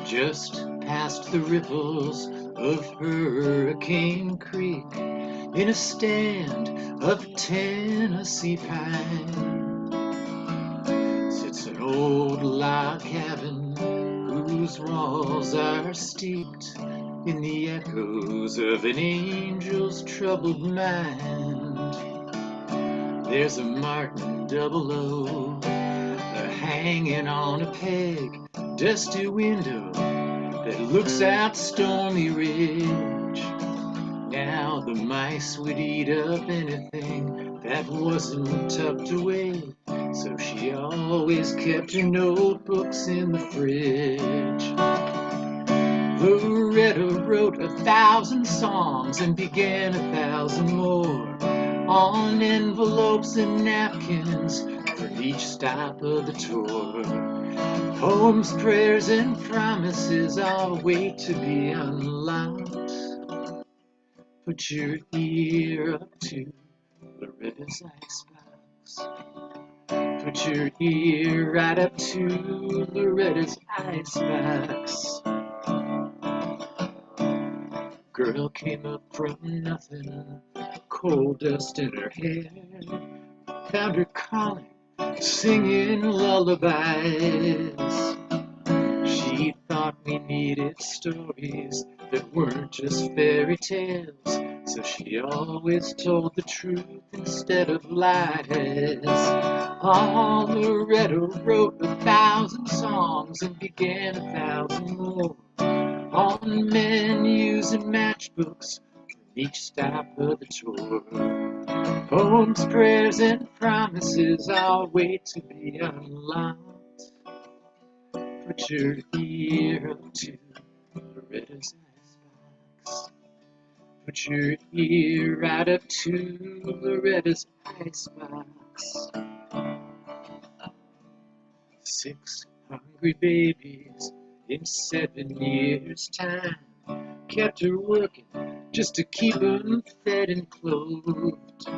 Just past the ripples of Hurricane Creek, in a stand of Tennessee pine, sits an old log cabin whose walls are steeped in the echoes of an angel's troubled mind. There's a Martin 00 hanging on a peg, dusty window that looks out Stormy Ridge. Now the mice would eat up anything that wasn't tucked away, so she always kept her notebooks in the fridge. Loretta wrote 1,000 songs and began 1,000 more on envelopes and napkins for each stop of the tour. Poems, prayers, and promises all wait to be unlocked. Put your ear up to Loretta's icebox. Put your ear right up to Loretta's icebox. Girl came up from nothing, coal dust in her hair. Found her calling, singing lullabies. We thought we needed stories that weren't just fairy tales, so she always told the truth instead of lies. Loretta wrote 1,000 songs and began 1,000 more, on menus and matchbooks for each stop of the tour. Poems, prayers, and promises all wait to be unlocked. Put your ear up to Loretta's icebox. Put your ear right up to Loretta's icebox. 6 hungry babies in 7 years' time kept her working just to keep them fed and clothed.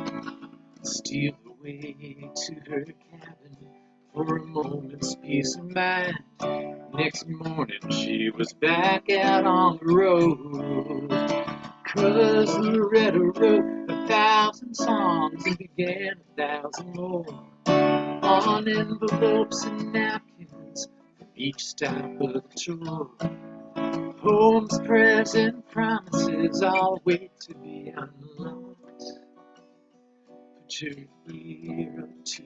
Steal away to her cabin for a moment's peace of mind. Next morning she was back out on the road. 'Cause Loretta wrote 1,000 songs and began 1,000 more, on envelopes and napkins for each stop of the tour. Poems, prayers, and promises all wait to be unlocked. Put your ear up to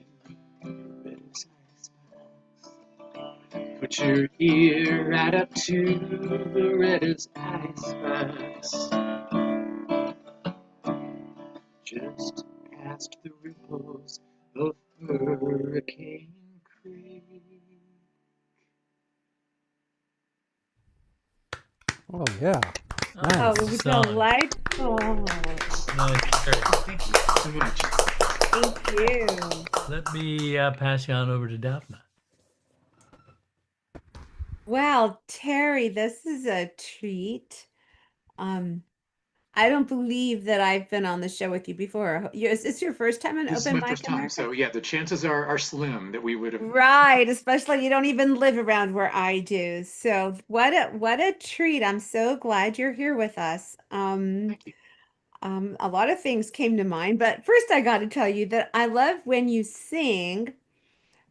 Loretta's icebox. Put your ear right up to Loretta's icebox. Just past the ripples of Hurricane Creek. Oh, yeah. Oh, Nice. delightful. Nice, Terry. Thank you so much. Thank you. Let me pass you on over to Daphne. Wow, Terry, this is a treat. I don't believe that I've been on the show with you before. Is this your first time on This is Open my Mic first time, America? so yeah, the chances are slim that we would have. Right, especially you don't even live around where I do. So what a treat. I'm so glad you're here with us. Thank you. A lot of things came to mind, but first I got to tell you that I love when you sing.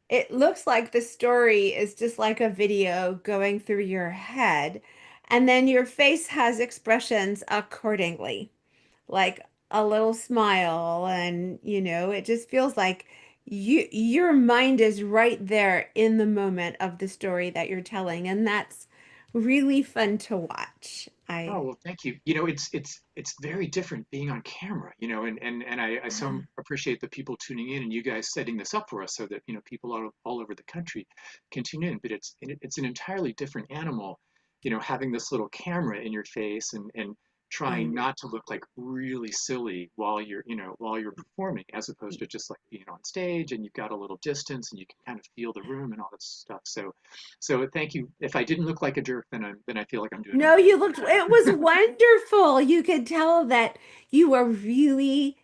It looks like the story is just like a video going through your head, and then your face has expressions accordingly, like a little smile, and it just feels like your mind is right there in the moment of the story that you're telling, and that's really fun to watch. Oh, well, thank you. It's very different being on camera, and I so appreciate the people tuning in and you guys setting this up for us so that, people all over the country can tune in. But it's an entirely different animal, having this little camera in your face and trying not to look like really silly while you're performing, as opposed to just like being on stage and you've got a little distance and you can kind of feel the room and all this stuff. So thank you. If I didn't look like a jerk, then I feel like I'm doing No, okay. it was wonderful. You could tell that you were really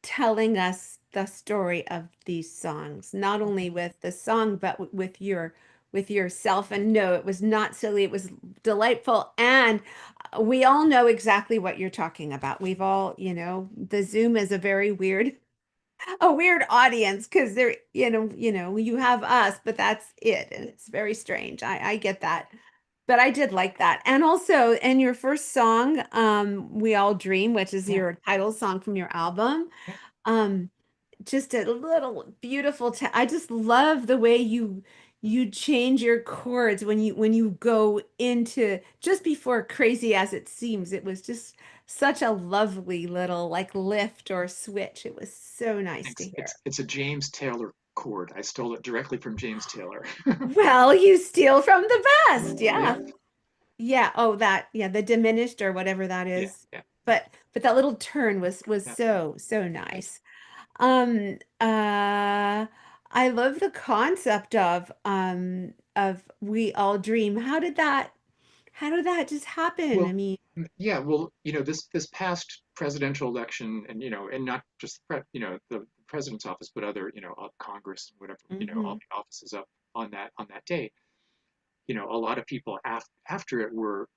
telling us the story of these songs, not only with the song, but with yourself. And no, it was not silly. It was delightful. And we all know exactly what you're talking about. We've all, the Zoom is a weird audience because they're, you have us, but that's it. And it's very strange. I get that. But I did like that. And also in your first song, We All Dream, which is Yeah, your title song from your album, yeah. um, just a little beautiful I just love the way you change your chords when you go into just before Crazy as It Seems. It was just such a lovely little like lift or switch. It was so nice to Thanks. hear. It's a James Taylor chord. I stole it directly from James Taylor. Well, you steal from the best. Yeah, Yeah. Yeah. Oh, yeah, the diminished or whatever that yeah, is. yeah, But that little turn was yeah. so nice. Um, uh, I love the concept of We All Dream. How did that just happen? I Well, mean, yeah. Well, this past presidential election, and not just the president's office, but other, Congress and whatever, all hmm the offices up on that day. A lot of people after it were,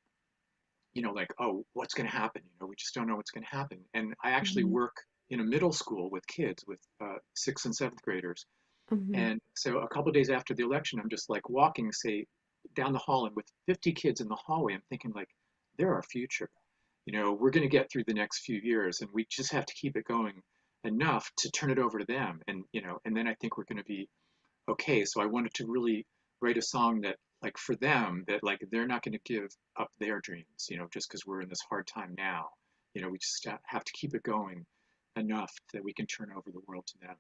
like, oh, what's going to happen? We just don't know what's going to happen. And I actually hmm work in a middle school with kids, with 6th and 7th graders. hmm And so a couple of days after the election, I'm just like walking, say, down the hall and with 50 kids in the hallway, I'm thinking like, they're our future. We're going to get through the next few years, and we just have to keep it going enough to turn it over to them. And then I think we're going to be okay. So I wanted to really write a song that, like, for them, that like they're not going to give up their dreams, just because we're in this hard time now. We just have to keep it going enough that we can turn over the world to them.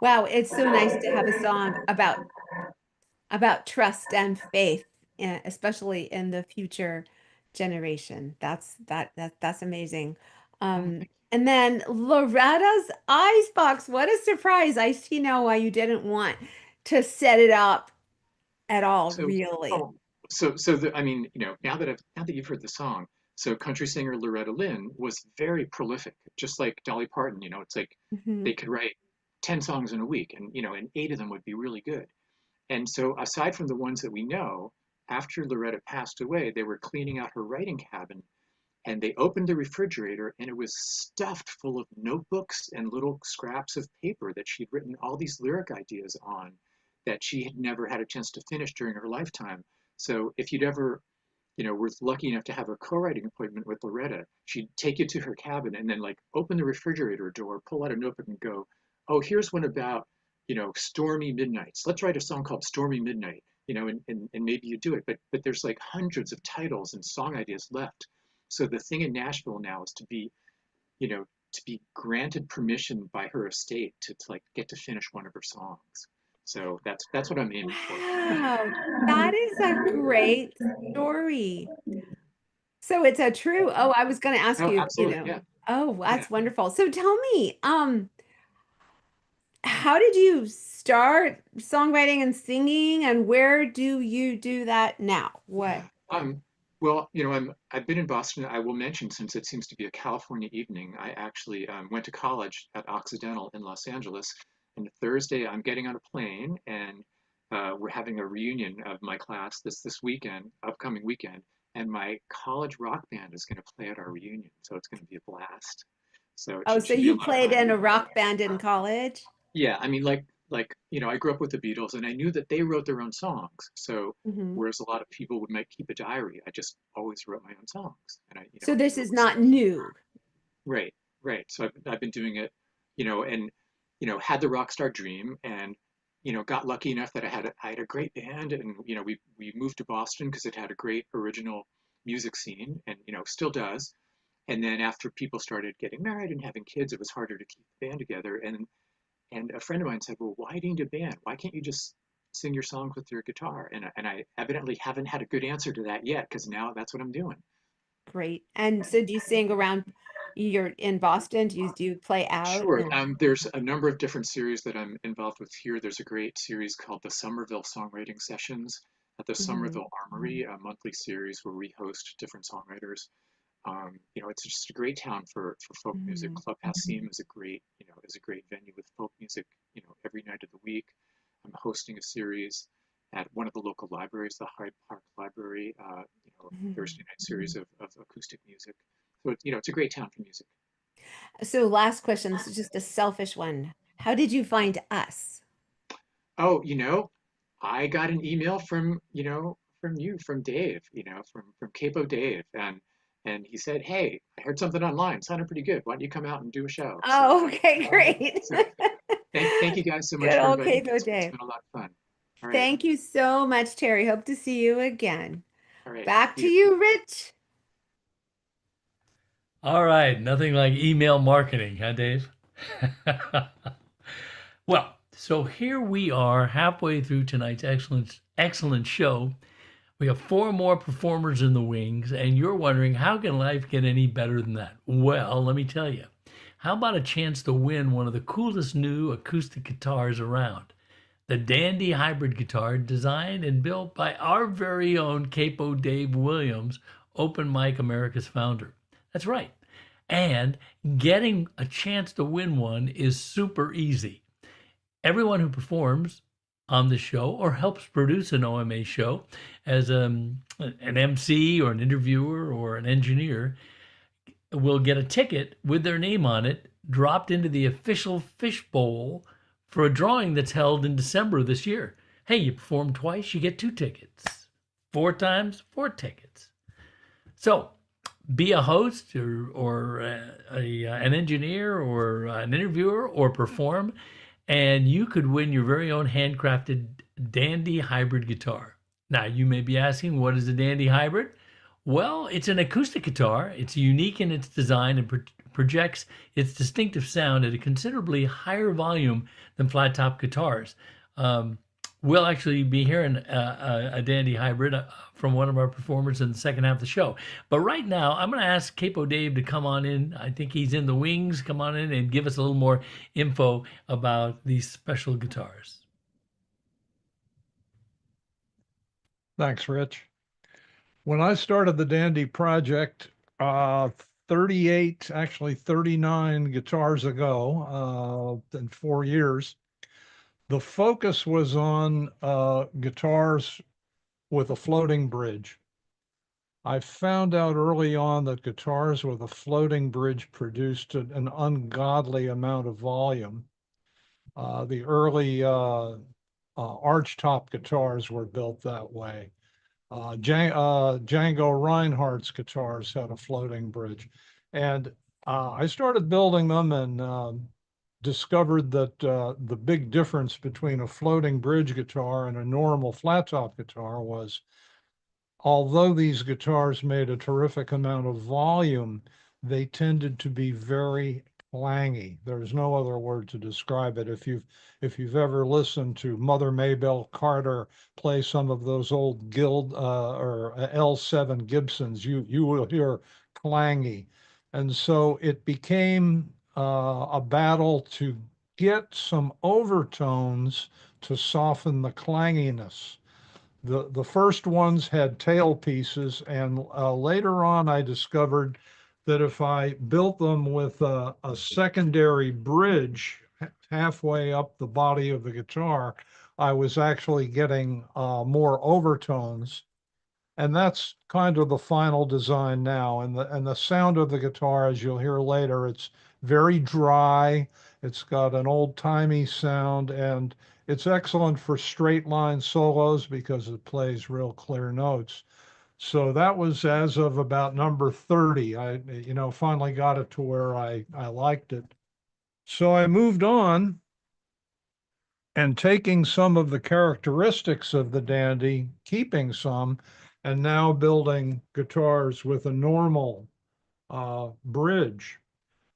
Wow, it's so nice to have a song about trust and faith, especially in the future generation. That's amazing. And then Loretta's Icebox, what a surprise. I see now why you didn't want to set it up at all, So, really. oh, I mean, now that you've heard the song, so country singer Loretta Lynn was very prolific, just like Dolly Parton. It's like Mhm. they could write 10 songs in a week, and 8 of them would be really good. And so, aside from the ones that we know, after Loretta passed away, they were cleaning out her writing cabin, and they opened the refrigerator, and it was stuffed full of notebooks and little scraps of paper that she'd written all these lyric ideas on that she had never had a chance to finish during her lifetime. So if you'd ever, were lucky enough to have a co-writing appointment with Loretta, she'd take you to her cabin and then like open the refrigerator door, pull out a notebook and go, oh, here's one about, stormy midnights. Let's write a song called Stormy Midnight, and maybe you do it. But there's like hundreds of titles and song ideas left. So the thing in Nashville now is to be granted permission by her estate to like get to finish one of her songs. So that's what I'm aiming for. Wow, that is a great story. So it's a true, oh, I was going to ask Oh, you, absolutely, yeah, oh, yeah. that's wonderful. So tell me, how did you start songwriting and singing, and where do you do that now? What? Well, I've been in Boston. I will mention, since it seems to be a California evening, I actually went to college at Occidental in Los Angeles. And Thursday, I'm getting on a plane, and we're having a reunion of my class this weekend, upcoming weekend. And my college rock band is going to play at our reunion, so it's going to be a blast. So it Oh, so should be a you lot of played in fun. a rock band in college? Yeah, I mean, I grew up with the Beatles, and I knew that they wrote their own songs. So Hmm. whereas a lot of people might keep a diary, I just always wrote my own songs, and So I this knew it is was not new. right, right. So I've been doing it, and had the rock star dream, and got lucky enough that I had a great band, and we moved to Boston because it had a great original music scene, and still does. And then after people started getting married and having kids, it was harder to keep the band together, and a friend of mine said, well, why do you need a band? Why can't you just sing your songs with your guitar? And I evidently haven't had a good answer to that yet, because now that's what I'm doing. Great. And so do you sing around, you're in Boston? Do you play out? Sure. There's a number of different series that I'm involved with here. There's a great series called the Somerville Songwriting Sessions at the Mhm. Somerville Armory, a monthly series where we host different songwriters. It's just a great town for folk music. Mhm. Club Hassim is a great venue with folk music, every night of the week. I'm hosting a series at one of the local libraries, the Hyde Park Library, a Mhm. Thursday night series of acoustic music. So it's a great town for music. So last question, this is just a selfish one. How did you find us? Oh, I got an email from Dave, from Capo Dave, and he said, "Hey, I heard something online. Sounded pretty good. Why don't you come out and do a show?" So, Oh, okay, great. so thank you guys so much Good for old inviting me. Capo It's Dave. been a lot of fun. All right, Thank you so much, Terry. Hope to see you again. all right. Back See to you. you, Rich. All right, nothing like email marketing, huh, Dave? Well, so here we are halfway through tonight's excellent show. We have 4 more performers in the wings, and you're wondering, how can life get any better than that? Well, let me tell you. How about a chance to win one of the coolest new acoustic guitars around? The Dandy Hybrid guitar, designed and built by our very own Capo Dave Williams, Open Mic America's founder. That's right. And getting a chance to win one is super easy. Everyone who performs on the show or helps produce an OMA show as an MC or an interviewer or an engineer will get a ticket with their name on it dropped into the official fishbowl for a drawing that's held in December of this year. Hey, you perform twice, you get 2 tickets. 4 times 4 tickets. So be a host or an engineer or an interviewer or perform, and you could win your very own handcrafted Dandy hybrid guitar. Now, you may be asking, what is a Dandy hybrid? Well, it's an acoustic guitar. It's unique in its design and projects its distinctive sound at a considerably higher volume than flat top guitars. We'll actually be hearing a Dandy hybrid from one of our performers in the second half of the show. But right now, I'm going to ask Capo Dave to come on in. I think he's in the wings. Come on in and give us a little more info about these special guitars. Thanks, Rich. When I started the Dandy project, 38, actually 39 guitars ago, in 4 years, the focus was on guitars with a floating bridge. I found out early on that guitars with a floating bridge produced an ungodly amount of volume. The early arch top guitars were built that way. Django Reinhardt's guitars had a floating bridge. And I started building them and discovered that the big difference between a floating bridge guitar and a normal flat top guitar was, although these guitars made a terrific amount of volume, they tended to be very clangy. There's no other word to describe it. If you've ever listened to Mother Maybelle Carter play some of those old Guild or L7 Gibsons, you will hear clangy. And so it became a battle to get some overtones to soften the clanginess. The first ones had tail pieces, and later on I discovered that if I built them with a secondary bridge halfway up the body of the guitar, I was actually getting more overtones. And that's kind of the final design now. And the sound of the guitar, as you'll hear later, it's very dry. It's got an old-timey sound, and it's excellent for straight line solos because it plays real clear notes. So that was as of about number 30. I, finally got it to where I liked it. So I moved on, and taking some of the characteristics of the Dandy, keeping some, and now building guitars with a normal bridge.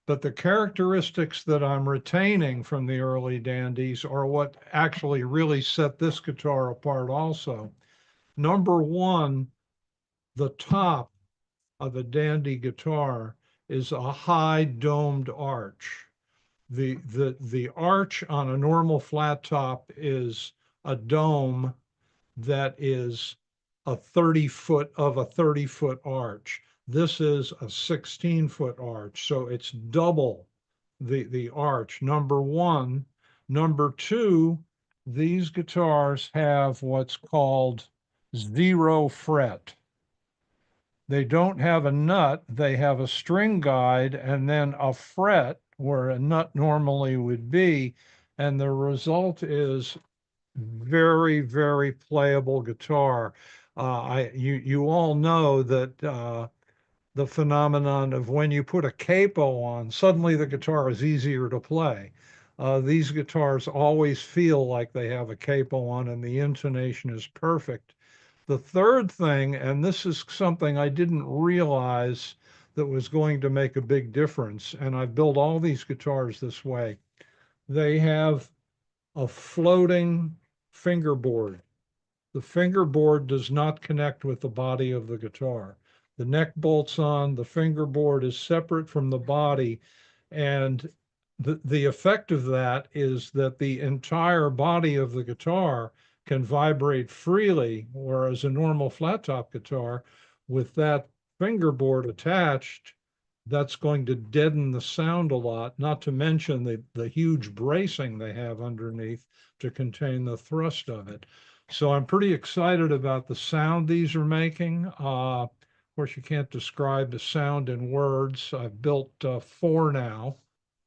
But the characteristics that I'm retaining from the early Dandies are what actually really set this guitar apart also. Number one, the top of a Dandy guitar is a high domed arch. The arch on a normal flat top is a dome that is a 30-foot arch. This is a 16-foot arch, so it's double the arch, number one. Number two, these guitars have what's called 0 fret. They don't have a nut, they have a string guide and then a fret where a nut normally would be, and the result is very, very playable guitar. You all know that the phenomenon of when you put a capo on, suddenly the guitar is easier to play. These guitars always feel like they have a capo on, and the intonation is perfect. The third thing, and this is something I didn't realize that was going to make a big difference, and I've built all these guitars this way. They have a floating fingerboard. The fingerboard does not connect with the body of the guitar. The neck bolts on, the fingerboard is separate from the body, and the effect of that is that the entire body of the guitar can vibrate freely, whereas a normal flat top guitar with that fingerboard attached, that's going to deaden the sound a lot, not to mention the huge bracing they have underneath to contain the thrust of it. So I'm pretty excited about the sound these are making. Of course, you can't describe the sound in words. I've built 4 now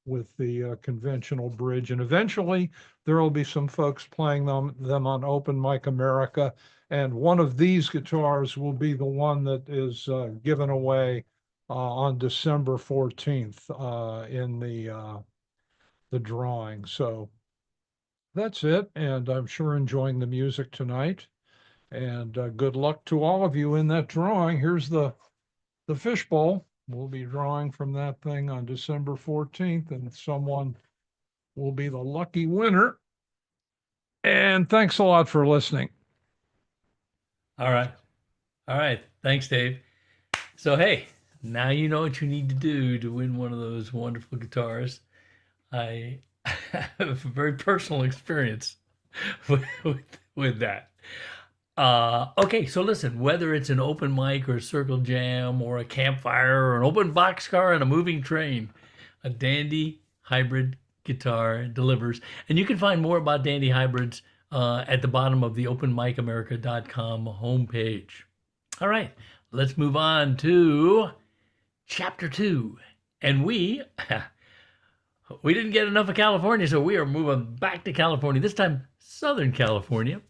with the conventional bridge, and eventually there will be some folks playing them on Open Mic America, And one of these guitars will be the one that is given away on December 14th in the drawing. So that's it. And I'm sure enjoying the music tonight. And good luck to all of you in that drawing. Here's the fishbowl. We'll be drawing from that thing on December 14th, and someone will be the lucky winner. And thanks a lot for listening. All right. All right. Thanks, Dave. So, hey, now you know what you need to do to win one of those wonderful guitars. I have a very personal experience with that. Okay, so listen, whether it's an open mic or a circle jam or a campfire or an open boxcar and a moving train, a Dandy hybrid guitar delivers. And you can find more about Dandy hybrids at the bottom of the openmicamerica.com homepage. All right, let's move on to chapter 2. And we didn't get enough of California, so we are moving back to California, this time Southern California.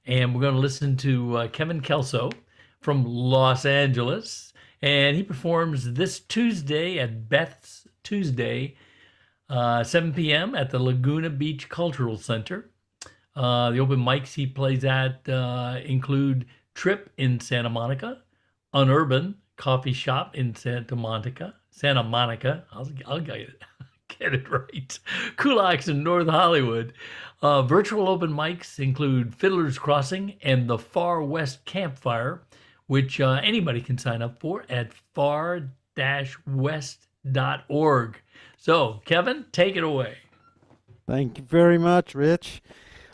And we're going to listen to Kevin Kelso from Los Angeles. And he performs this Tuesday at Beth's Tuesday, 7 p.m. at the Laguna Beach Cultural Center. The open mics he plays at include Trip in Santa Monica, Unurban Coffee Shop in Santa Monica. I'll get it right. Kulaks in North Hollywood. Virtual open mics include Fiddler's Crossing and the Far West Campfire, which anybody can sign up for at far-west.org. So, Kevin, take it away. Thank you very much, Rich.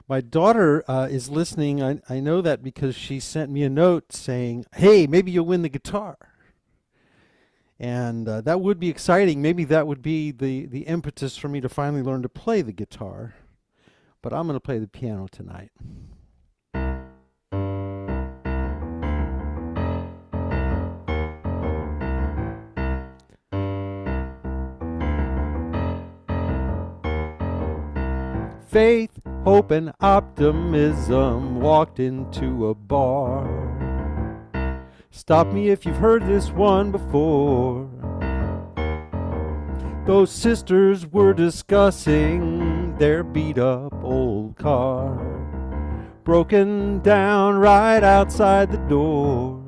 My daughter is listening. I know that because she sent me a note saying, hey, maybe you'll win the guitar. And that would be exciting. Maybe that would be the impetus for me to finally learn to play the guitar. But I'm going to play the piano tonight. Faith, hope, and optimism walked into a bar. Stop me if you've heard this one before. Those sisters were discussing their beat-up old car, broken down right outside the door.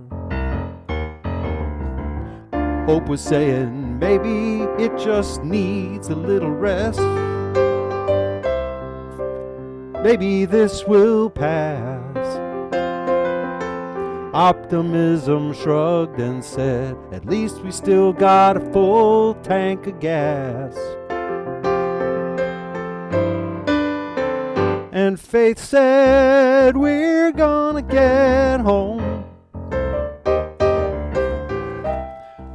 Hope was saying maybe it just needs a little rest. Maybe this will pass. Optimism shrugged and said, at least we still got a full tank of gas. And Faith said, we're gonna get home.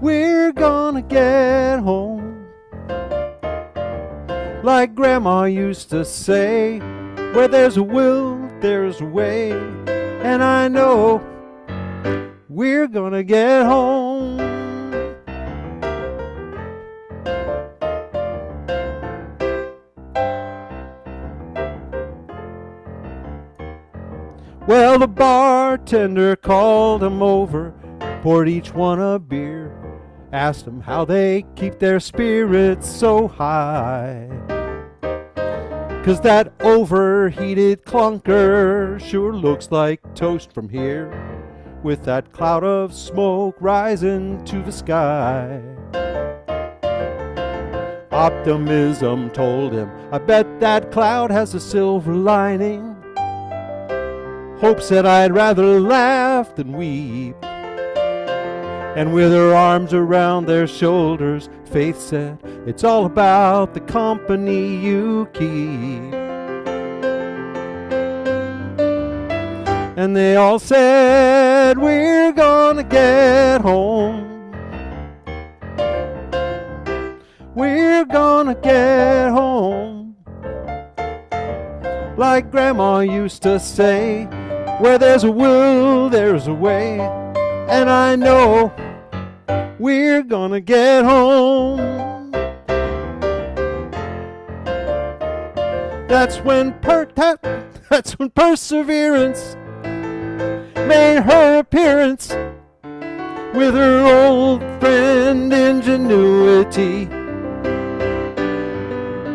We're gonna get home. Like Grandma used to say, where there's a will, there's a way. And I know we're gonna get home. Well, the bartender called them over, poured each one a beer, asked them how they keep their spirits so high. 'Cause that overheated clunker sure looks like toast from here, with that cloud of smoke rising to the sky. Optimism told him, I bet that cloud has a silver lining. Hope said, I'd rather laugh than weep. And with her arms around their shoulders, Faith said, it's all about the company you keep. And they all said, we're gonna get home. We're gonna get home. Like Grandma used to say, where there's a will, there's a way. And I know we're gonna get home. That's when perseverance made her appearance with her old friend Ingenuity.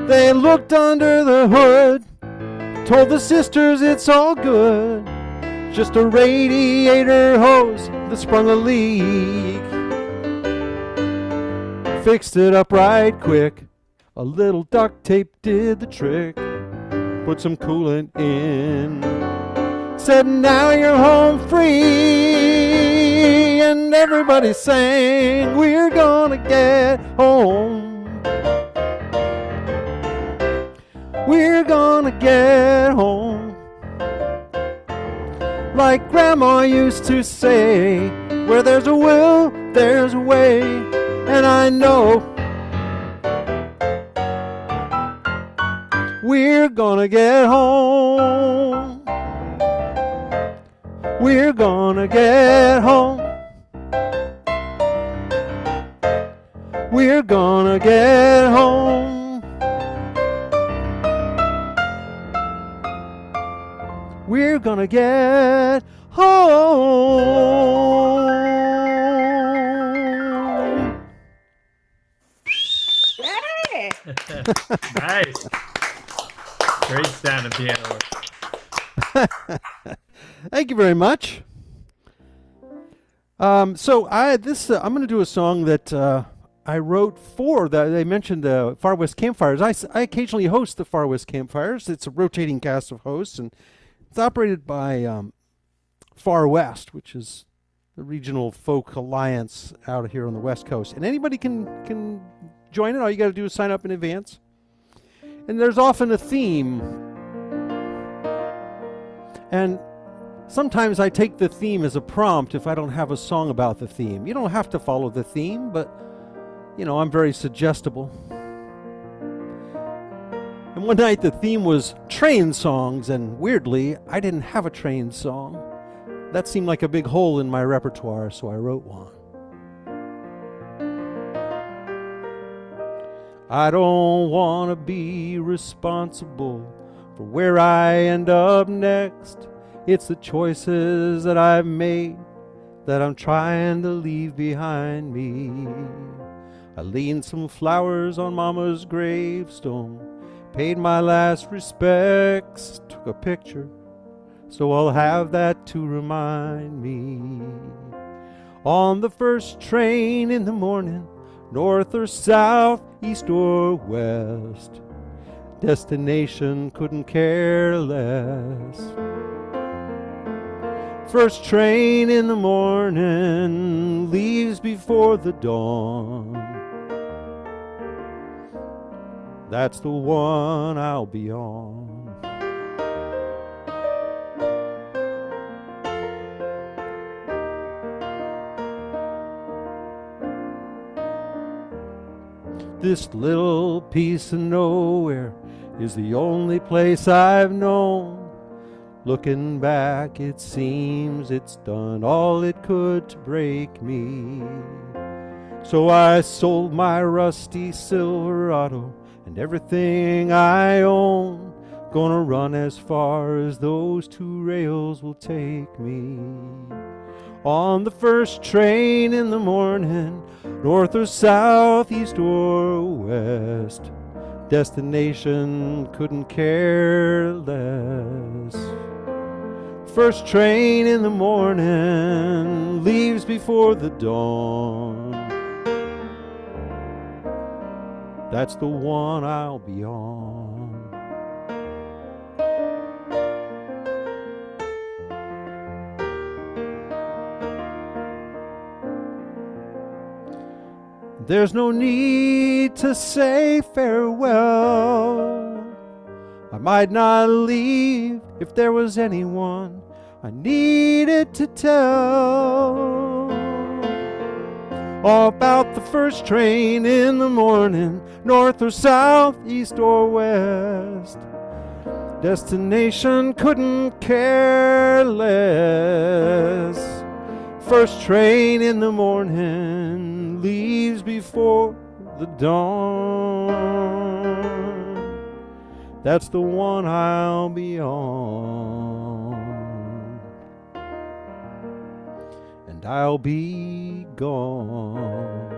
They looked under the hood, told the sisters it's all good, just a radiator hose that sprung a leak. Fixed it up right quick, a little duct tape did the trick, put some coolant in, said now you're home free, and everybody sang, we're gonna get home. We're gonna get home. Like Grandma used to say, where there's a will, there's a way. And I know we're gonna get home. We're gonna get home. We're gonna get home. We're gonna get home. Yay! Nice. Great sound of piano work. Thank you very much. I'm going to do a song that I wrote for they mentioned the Far West Campfires. I occasionally host the Far West Campfires. It's a rotating cast of hosts, and it's operated by Far West, which is the regional folk alliance out here on the West Coast. And anybody can join it. All you got to do is sign up in advance. And there's often a theme. And sometimes I take the theme as a prompt if I don't have a song about the theme. You don't have to follow the theme, but, I'm very suggestible. And one night the theme was train songs, and weirdly, I didn't have a train song. That seemed like a big hole in my repertoire, so I wrote one. I don't want to be responsible for where I end up next. It's the choices that I've made that I'm trying to leave behind me. I leaned some flowers on Mama's gravestone, paid my last respects, took a picture, so I'll have that to remind me. On the first train in the morning, north or south, east or west, destination couldn't care less. First train in the morning leaves before the dawn. That's the one I'll be on. This little piece of nowhere is the only place I've known. Looking back, it seems it's done all it could to break me. So I sold my rusty Silverado and everything I own. Gonna run as far as those two rails will take me. On the first train in the morning, north or south, east or west, destination couldn't care less. First train in the morning leaves before the dawn. That's the one I'll be on. There's no need to say farewell. I might not leave if there was anyone I needed to tell. All about the first train in the morning, north or south, east or west. Destination couldn't care less. First train in the morning leaves before the dawn. That's the one I'll be on. and I'll be gone.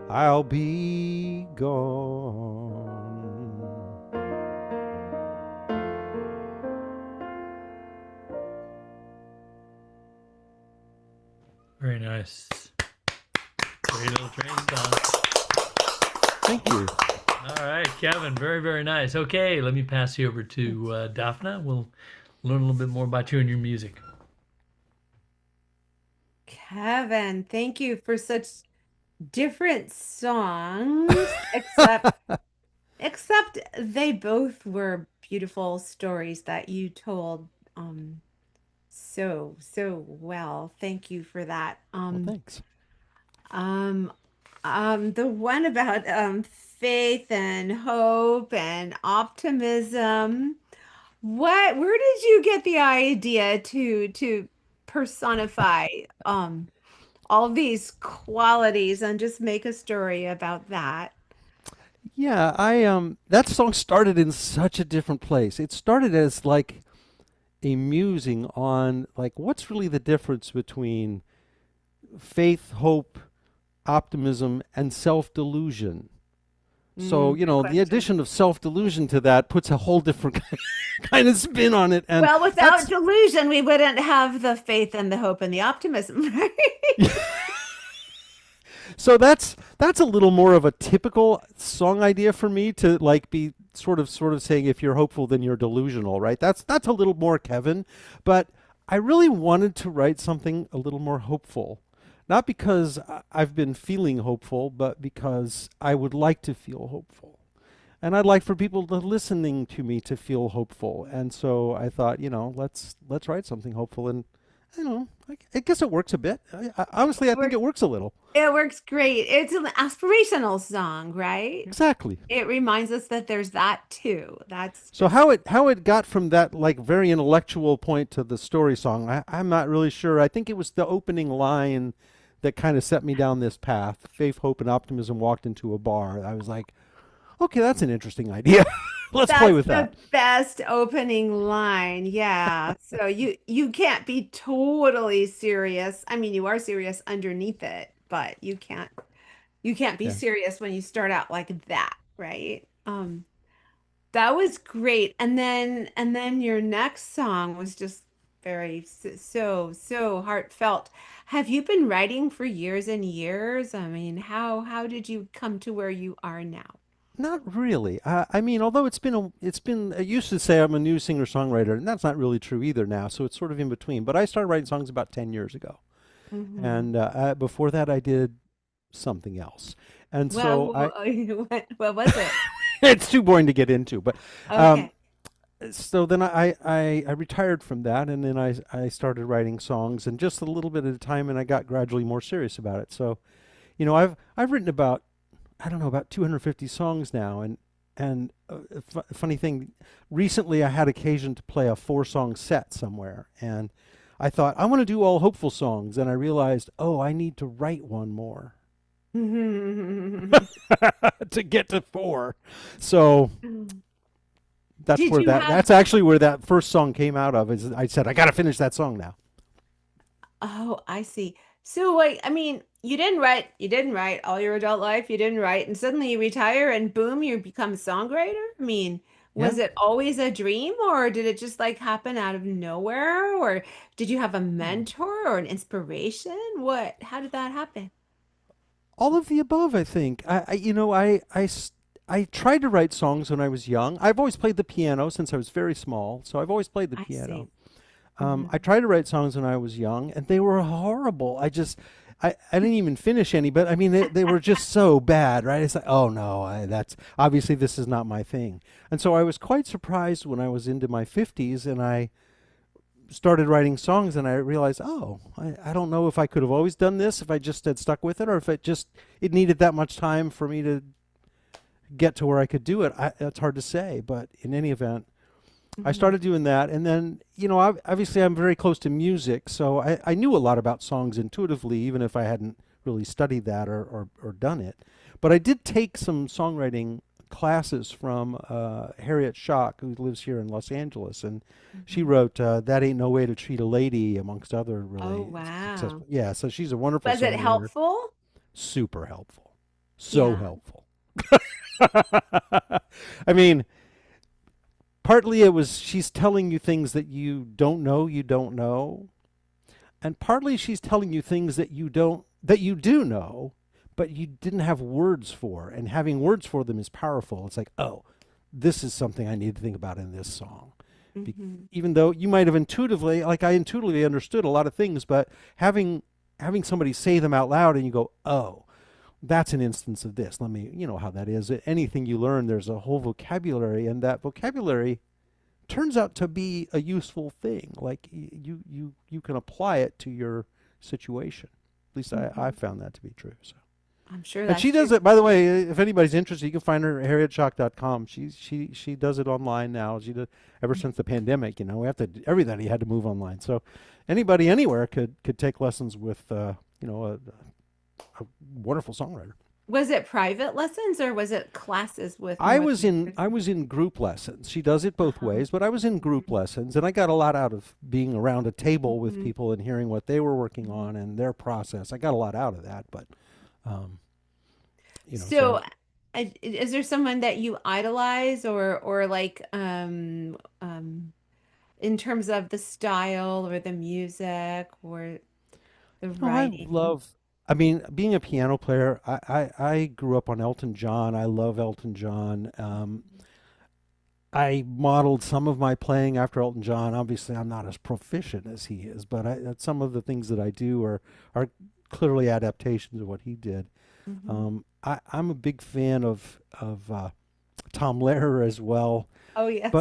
I'll be gone. Very nice. Great little train song. Thank you. All right, Kevin. Very, very nice. Okay, let me pass you over to Daphne. We'll learn a little bit more about you and your music. Kevin, thank you for such different songs, except they both were beautiful stories that you told so well. Thank you for that. Well, thanks. The one about faith and hope and optimism. Where did you get the idea to personify all these qualities and just make a story about that? Yeah, that song started in such a different place. It started as like a musing on like what's really the difference between faith, hope, optimism, and self-delusion. So, Good the question. addition of self-delusion to that puts a whole different kind of spin on it. And Well, without that's- delusion, we wouldn't have the faith and the hope and the optimism, right? So that's a little more of a typical song idea for me to like be sort of saying if you're hopeful then you're delusional, right? That's a little more Kevin, but I really wanted to write something a little more hopeful. Not because I've been feeling hopeful, but because I would like to feel hopeful. And I'd like for people listening to me to feel hopeful. And so I thought, let's write something hopeful. And I guess it works a bit. Honestly, I think it works a little. It works great. It's an aspirational song, right? Exactly. It reminds us that there's that too. That's So how it got from that like very intellectual point to the story song, I'm not really sure. I think it was the opening line that kind of set me down this path. Faith, hope, and optimism walked into a bar. I was like, okay, that's an interesting idea. Let's play with that. That's the best opening line. Yeah. So you can't be totally serious. I mean, you are serious underneath it, but you can't be Yeah. serious when you start out like that, right? That was great. And then your next song was just very so heartfelt. Have you been writing for years and years? I mean, how did you come to where you are now? Not really. I mean, although it's been, I used to say I'm a new singer-songwriter, and that's not really true either now, so it's sort of in between. But I started writing songs about 10 years ago. Mhm. And before that, I did something else. And so what was it? it's too boring to get into. But Okay. so then I retired from that, and then I started writing songs, and just a little bit at a time, and I got gradually more serious about it. So, I've written about, I don't know, about 250 songs now, and funny thing, recently I had occasion to play a 4-song set somewhere, and I thought I want to do all hopeful songs, and I realized, I need to write one more to get to 4. So that's Did where you that's actually where that first song came out of. Is I said I got to finish that song now. Oh, I see. So like, I mean, you didn't write all your adult life, you didn't write, and suddenly you retire and boom, you become a songwriter? I mean, was Yeah. it always a dream or did it just like happen out of nowhere? Or did you have a mentor or an inspiration? How did that happen? All of the above, I think. I tried to write songs when I was young. I've always played the piano since I was very small, so I've always played the I piano. see. Mhm. I tried to write songs when I was young, and they were horrible. I didn't even finish any, but I mean, they were just so bad, right? It's like, oh no, that's obviously this is not my thing. And so I was quite surprised when I was into my 50s and I started writing songs and I realized, I don't know if I could have always done this if I just had stuck with it, or if it needed that much time for me to get to where I could do it. It's hard to say, but in any event, I started doing that, and then, obviously I'm very close to music, so I knew a lot about songs intuitively, even if I hadn't really studied that or done it. But I did take some songwriting classes from Harriet Schock, who lives here in Los Angeles, and she wrote "That Ain't No Way to Treat a Lady," amongst other really Oh, wow. successful. Yeah, so she's a wonderful Was it songwriter. helpful? Super helpful, so Yeah. helpful. I mean, partly it was she's telling you things that you don't know, and partly she's telling you things that you do know, but you didn't have words for, and having words for them is powerful. It's like, oh, this is something I need to think about in this song. Even though you might have intuitively, like I intuitively understood a lot of things, but having somebody say them out loud and you go, oh, that's an instance of this. Let me, you know how that is. Anything you learn, there's a whole vocabulary, and that vocabulary turns out to be a useful thing. Like you can apply it to your situation. At least I found that to be true. So. I'm sure And that's she does true. it, by the way, if anybody's interested, you can find her at harrietschock.com. She does it online now. She does, ever since the pandemic, everybody had to move online. So anybody anywhere could take lessons with, a wonderful songwriter. Was it private lessons or was it classes with I more was than in group lessons. She does it both ways, but I was in group lessons, and I got a lot out of being around a table with people and hearing what they were working on and their process. I got a lot out of that, but So, is there someone that you idolize or like in terms of the style or the music or the writing? I mean, being a piano player, I grew up on Elton John. I love Elton John. I modeled some of my playing after Elton John. Obviously, I'm not as proficient as he is, but some of the things that I do are clearly adaptations of what he did. I'm a big fan of Tom Lehrer as well. Oh yes.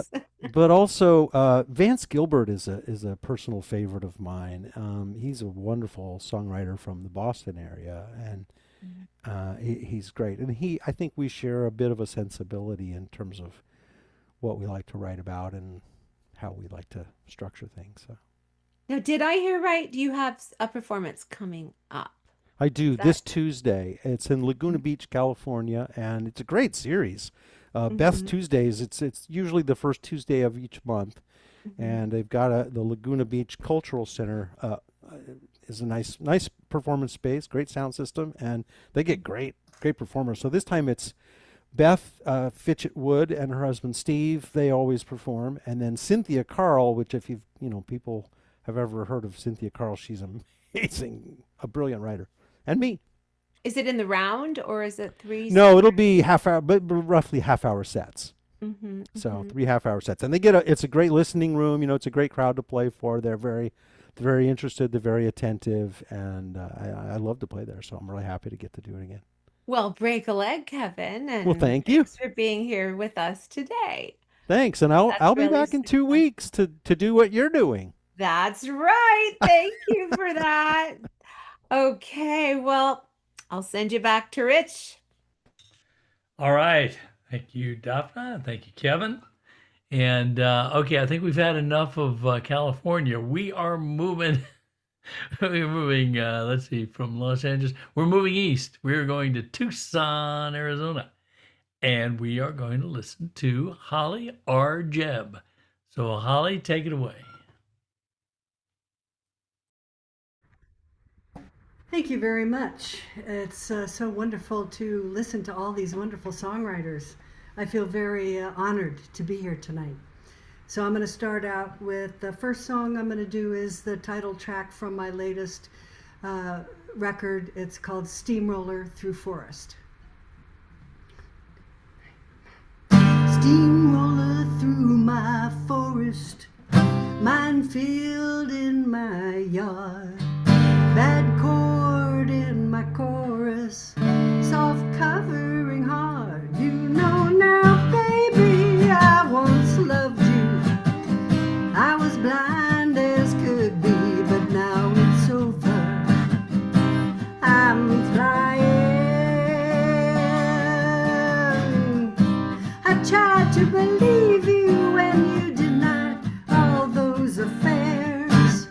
But also Vance Gilbert is a personal favorite of mine. He's a wonderful songwriter from the Boston area, and he's great. And I think we share a bit of a sensibility in terms of what we like to write about and how we like to structure things. So. Now, did I hear right? Do you have a performance coming up? I do this Tuesday. It's in Laguna Beach, California, and it's a great series. Beth Tuesdays. It's usually the first Tuesday of each month, and they've got the Laguna Beach Cultural Center is a nice performance space, great sound system, and they get great performers. So this time it's Beth Fitchett Wood and her husband Steve. They always perform, and then Cynthia Carl, which if people have ever heard of Cynthia Carl, she's amazing, a brilliant writer. And me. Is it in the round or is it three? No, it'll be half hour, but roughly half-hour sets. So 3 half-hour sets, and it's a great listening room. It's a great crowd to play for. They're very interested. They're very attentive, and I love to play there. So I'm really happy to get to do it again. Well, break a leg, Kevin, and Well, thank you. thanks for being here with us today. Thanks, and I'll be really back in 2 super. weeks to do what you're doing. That's right. Thank you for that. Okay, well, I'll send you back to Rich. All right. Thank you, Daphna. Thank you, Kevin. And okay, I think we've had enough of California. We are moving. We're moving. Let's see, from Los Angeles. We're moving east. We are going to Tucson, Arizona, and we are going to listen to Holly R. Jebb. So, Holly, take it away. Thank you very much. It's so wonderful to listen to all these wonderful songwriters. I feel very honored to be here tonight. So I'm going to start out with the first song I'm going to do is the title track from my latest record. It's called Steamroller Through Forest. Steamroller through my forest, minefield in my yard, bad chord in my chorus, soft covering hard. You know now, baby, I once loved you. I was blind as could be, but now it's over. I'm flying. I tried to believe you when you denied all those affairs.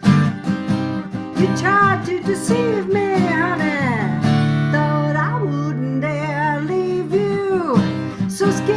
You tried to deceive me, honey. Thought I wouldn't dare leave you. So scared.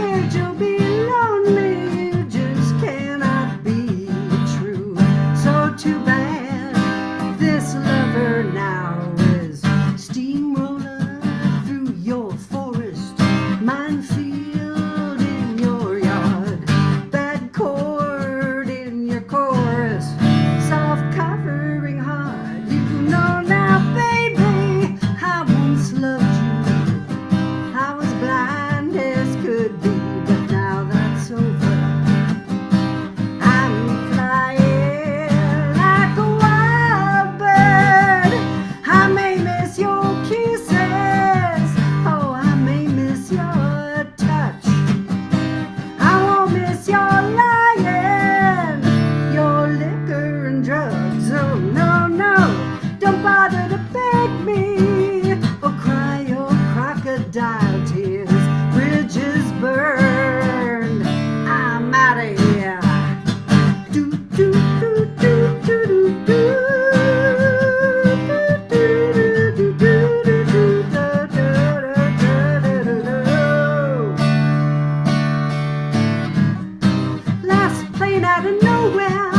out of nowhere,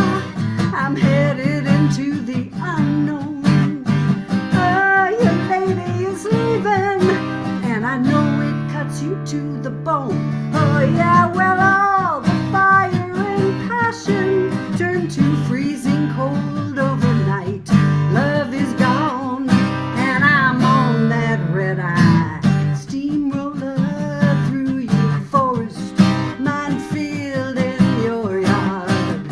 I'm headed into the unknown. Oh, your lady is leaving, and I know it cuts you to the bone. Oh yeah, well all the fire and passion turned to freezing cold overnight. Love is gone, and I'm on that red eye steamroller through your forest, minefield in your yard.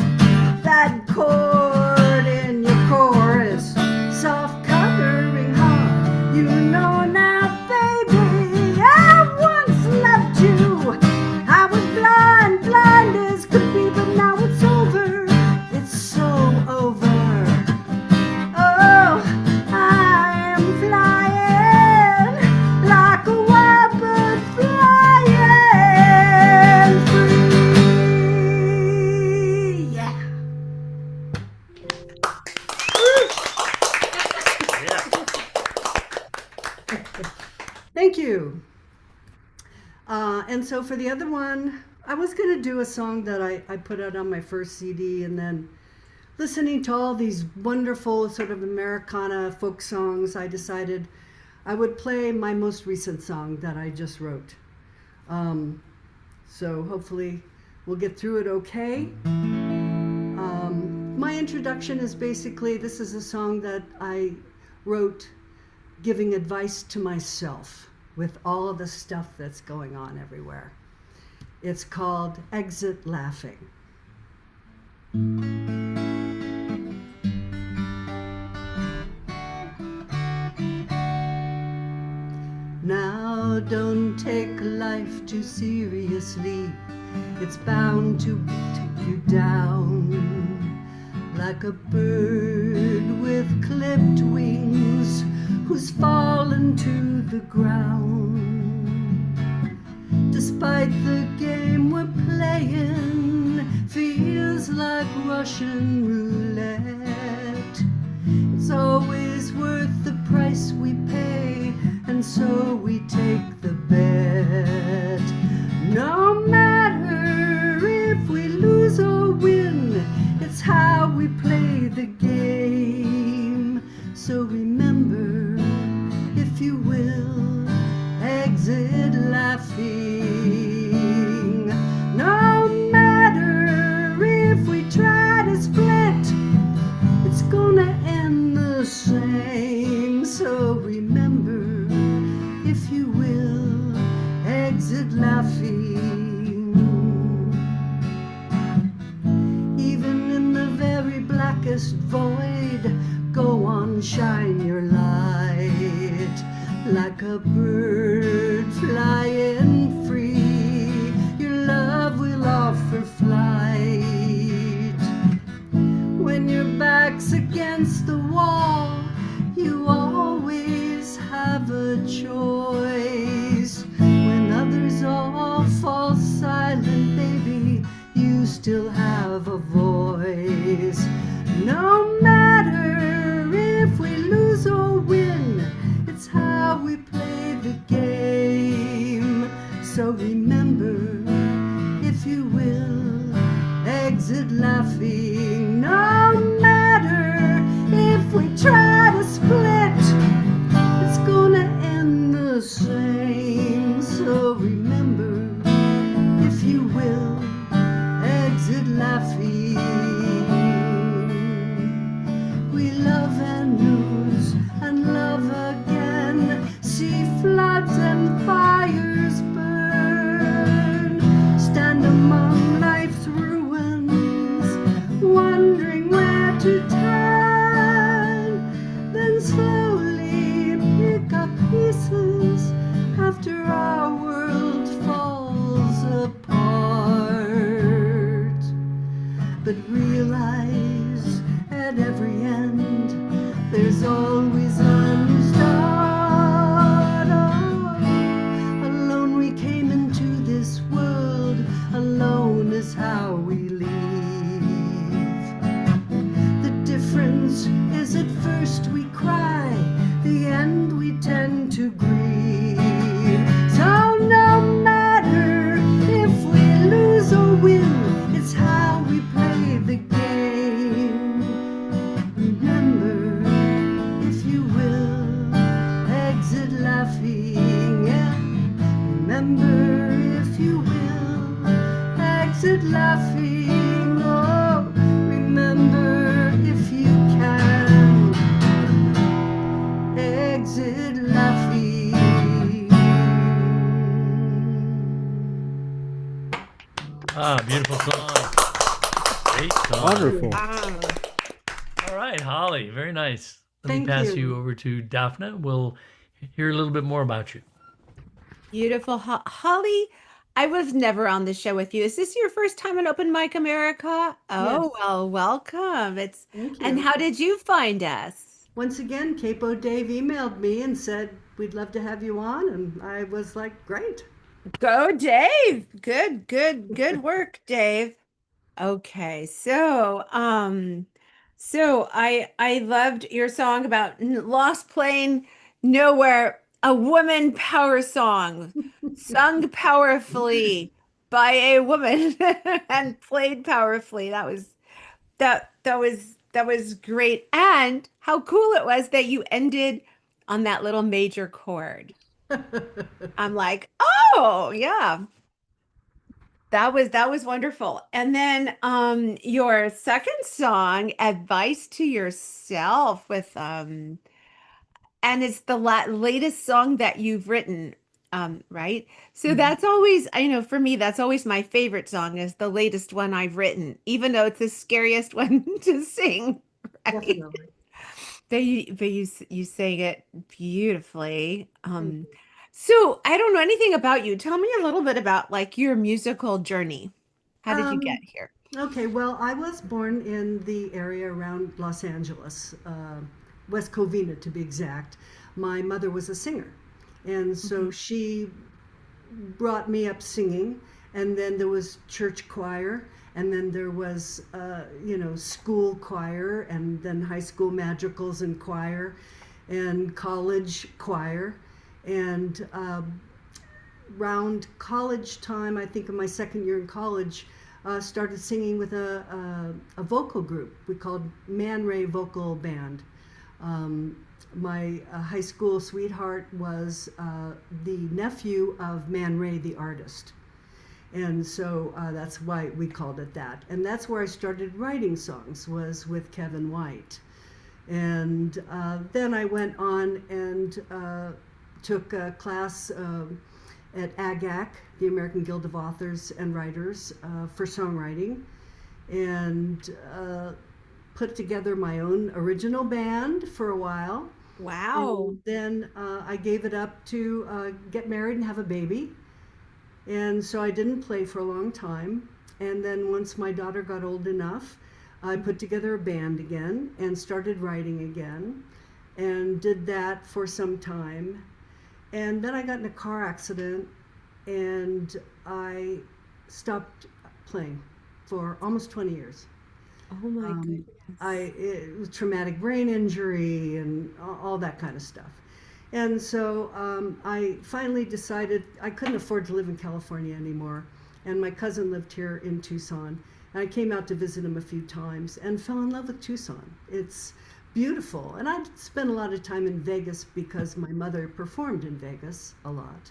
That chord in your chorus, soft coloring heart. You know now, baby, I once loved you. I was blind, blind as could be, but now it's over. It's so over. Oh, I am flying like a wild bird flying free. Yeah. Thank you. And so for the other one, I was going to do a song that I put out on my first CD, and then listening to all these wonderful sort of Americana folk songs, I decided I would play my most recent song that I just wrote. So hopefully we'll get through it okay. My introduction is basically, this is a song that I wrote giving advice to myself with all of the stuff that's going on everywhere. It's called Exit Laughing. Now don't take life too seriously. It's bound to take you down. Like a bird with clipped wings who's fallen to the ground. Despite the game we're playing, feels like Russian roulette. It's always worth the price we pay, and so we take the bet. No matter if we lose or win, it's how we play the game. So remember, if you will, exit laughing. No matter if we try to split, it's gonna end the same. So remember, if you will, exit laughing. Even in the very blackest void, go on, shine your light. Like a bird flying free, your love will offer flight. When your back's against the wall, you always have a choice. When others all fall silent, baby, you still have a voice. No matter if we lose or win, it's how we play the game. So remember, if you will, exit laughing. No matter if we try to split, it's gonna end the same. So remember, if you will, exit laughing. We love and lose and love again, see floods and fires burn, stand among life's ruins, wondering where to turn, then slowly pick up pieces after our world falls apart. But realize at every end, there's always a new start. Oh, alone we came into this world, alone is how we leave. The difference is at first we cry, the end we tend to grieve. So no matter if we lose or win, it's how we play Great song. Wonderful. Wow. All right, Holly, very nice. Let me Thank pass you you. over to Daphne. We'll hear a little bit more about you. Beautiful. Holly, I was never on the show with you. Is this your first time on Open Mic America? Yes. Oh, well, welcome. Thank And you. how did you find us? Once again, Capo Dave emailed me and said, we'd love to have you on. And I was like, great. Go, Dave. Good work, Dave. Okay, so I loved your song about Lost Plane Nowhere, a woman power song sung powerfully by a woman and played powerfully. That was great. And how cool it was that you ended on that little major chord. I'm like, oh yeah. That was wonderful. And then your second song, Advice to Yourself with and it's the latest song that you've written, right? So that's always, I know for me, that's always my favorite song is the latest one I've written, even though it's the scariest one to sing, right? Definitely. But you sang it beautifully. Thank you. So I don't know anything about you. Tell me a little bit about like your musical journey. How did you get Um, here? okay, well, I was born in the area around Los Angeles, West Covina to be exact. My mother was a singer, and so she brought me up singing, and then there was church choir, and then there was school choir, and then high school madrigals and choir, and college choir, and around college time, I think in my second year in college, started singing with a vocal group we called Man Ray Vocal Band. My high school sweetheart was the nephew of Man Ray, the artist. And so that's why we called it that. And that's where I started writing songs, was with Kevin White. And then I went on and took a class at AGAC, the American Guild of Authors and Writers, for songwriting, and put together my own original band for a while. Wow. And then I gave it up to get married and have a baby. And so I didn't play for a long time. And then once my daughter got old enough, I put together a band again and started writing again and did that for some time. And then I got in a car accident and I stopped playing for almost 20 years. Oh my goodness. It was traumatic brain injury and all that kind of stuff. And so I finally decided I couldn't afford to live in California anymore. And my cousin lived here in Tucson. And I came out to visit him a few times and fell in love with Tucson. It's beautiful. And I'd spent a lot of time in Vegas because my mother performed in Vegas a lot.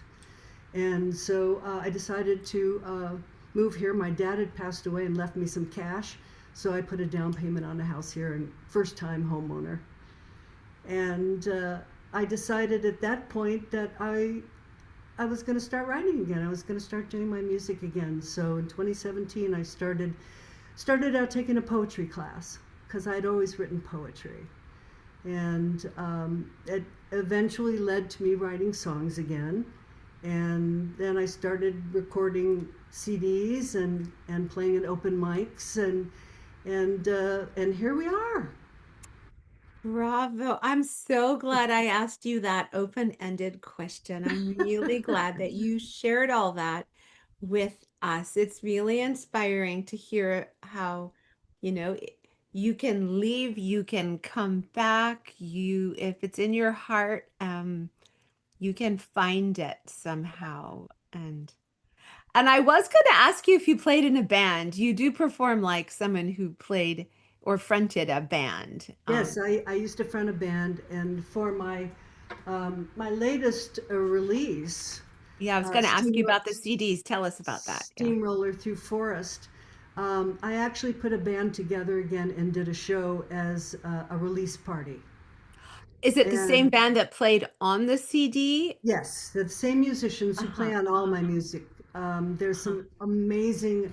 And so I decided to move here. My dad had passed away and left me some cash. So I put a down payment on a house here and first time homeowner. And I decided at that point that I was going to start writing again. I was going to start doing my music again. So in 2017, I started out taking a poetry class because I'd always written poetry. And it eventually led to me writing songs again. And then I started recording CDs and playing at open mics and here we are. Bravo. I'm so glad I asked you that open-ended question. I'm really glad that you shared all that with us. It's really inspiring to hear how, you can leave, you can come back, if it's in your heart, you can find it somehow. And I was going to ask you if you played in a band. You do perform like someone who played or fronted a band. Yes, I used to front a band, and for my latest release, Yeah, I was going to ask you Steamro- about the CDs. Tell us about that. Yeah. Steamroller Through Forest, I actually put a band together again and did a show as a release party. Is it the same And band that played on the CD? yes, the same musicians who play on all my music. There's some amazing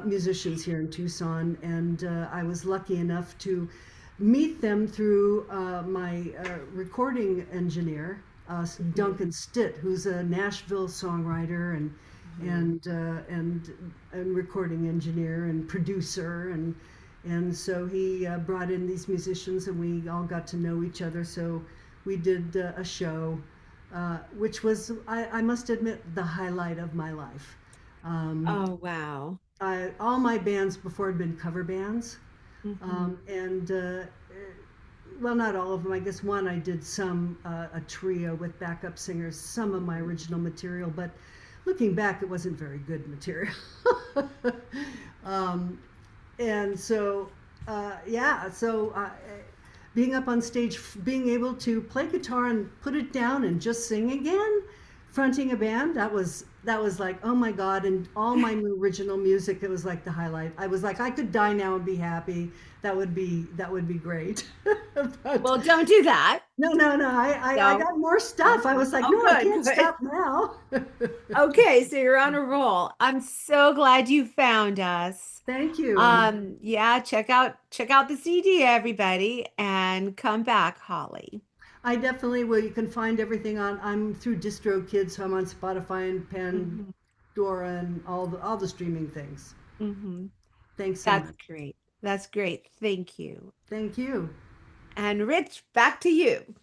musicians here in Tucson, and I was lucky enough to meet them through my recording engineer, Duncan Stitt, who's a Nashville songwriter and recording engineer and producer, and so he brought in these musicians, and we all got to know each other. So we did a show, which was, I must admit, the highlight of my life. Oh, wow. All my bands before had been cover bands. And well, not all of them. I guess one I did a trio with backup singers, some of my original material, but looking back, it wasn't very good material. And so, being up on stage, being able to play guitar and put it down and just sing again, fronting a band, that was like, oh my God. And all my original music, it was like the highlight. I was like, I could die now and be happy. That would be great. But, Well, don't do that. no. I got more stuff. I was like, Oh, no, I good, can't good. stop now. Okay, so you're on a roll. I'm so glad you found us. Thank you. Yeah, check out the CD, everybody, and come back, Holly. I definitely will. You can find everything I'm through DistroKid, so I'm on Spotify and Pandora and all the streaming things. Thanks so That's much. great. That's great. Thank you. Thank you. And Rich, back to you.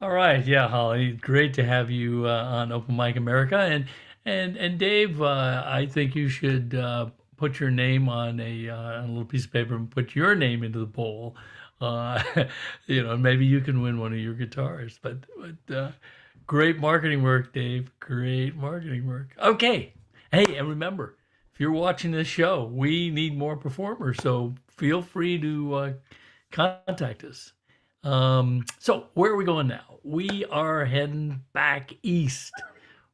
All right, yeah, Holly, great to have you on Open Mic America, and Dave, I think you should put your name on a little piece of paper and put your name into the bowl. Maybe you can win one of your guitars. But great marketing work, Dave. Great marketing work. Okay, hey, and remember, if you're watching this show, we need more performers, so feel free to contact us. So where are we going now? We are heading back east.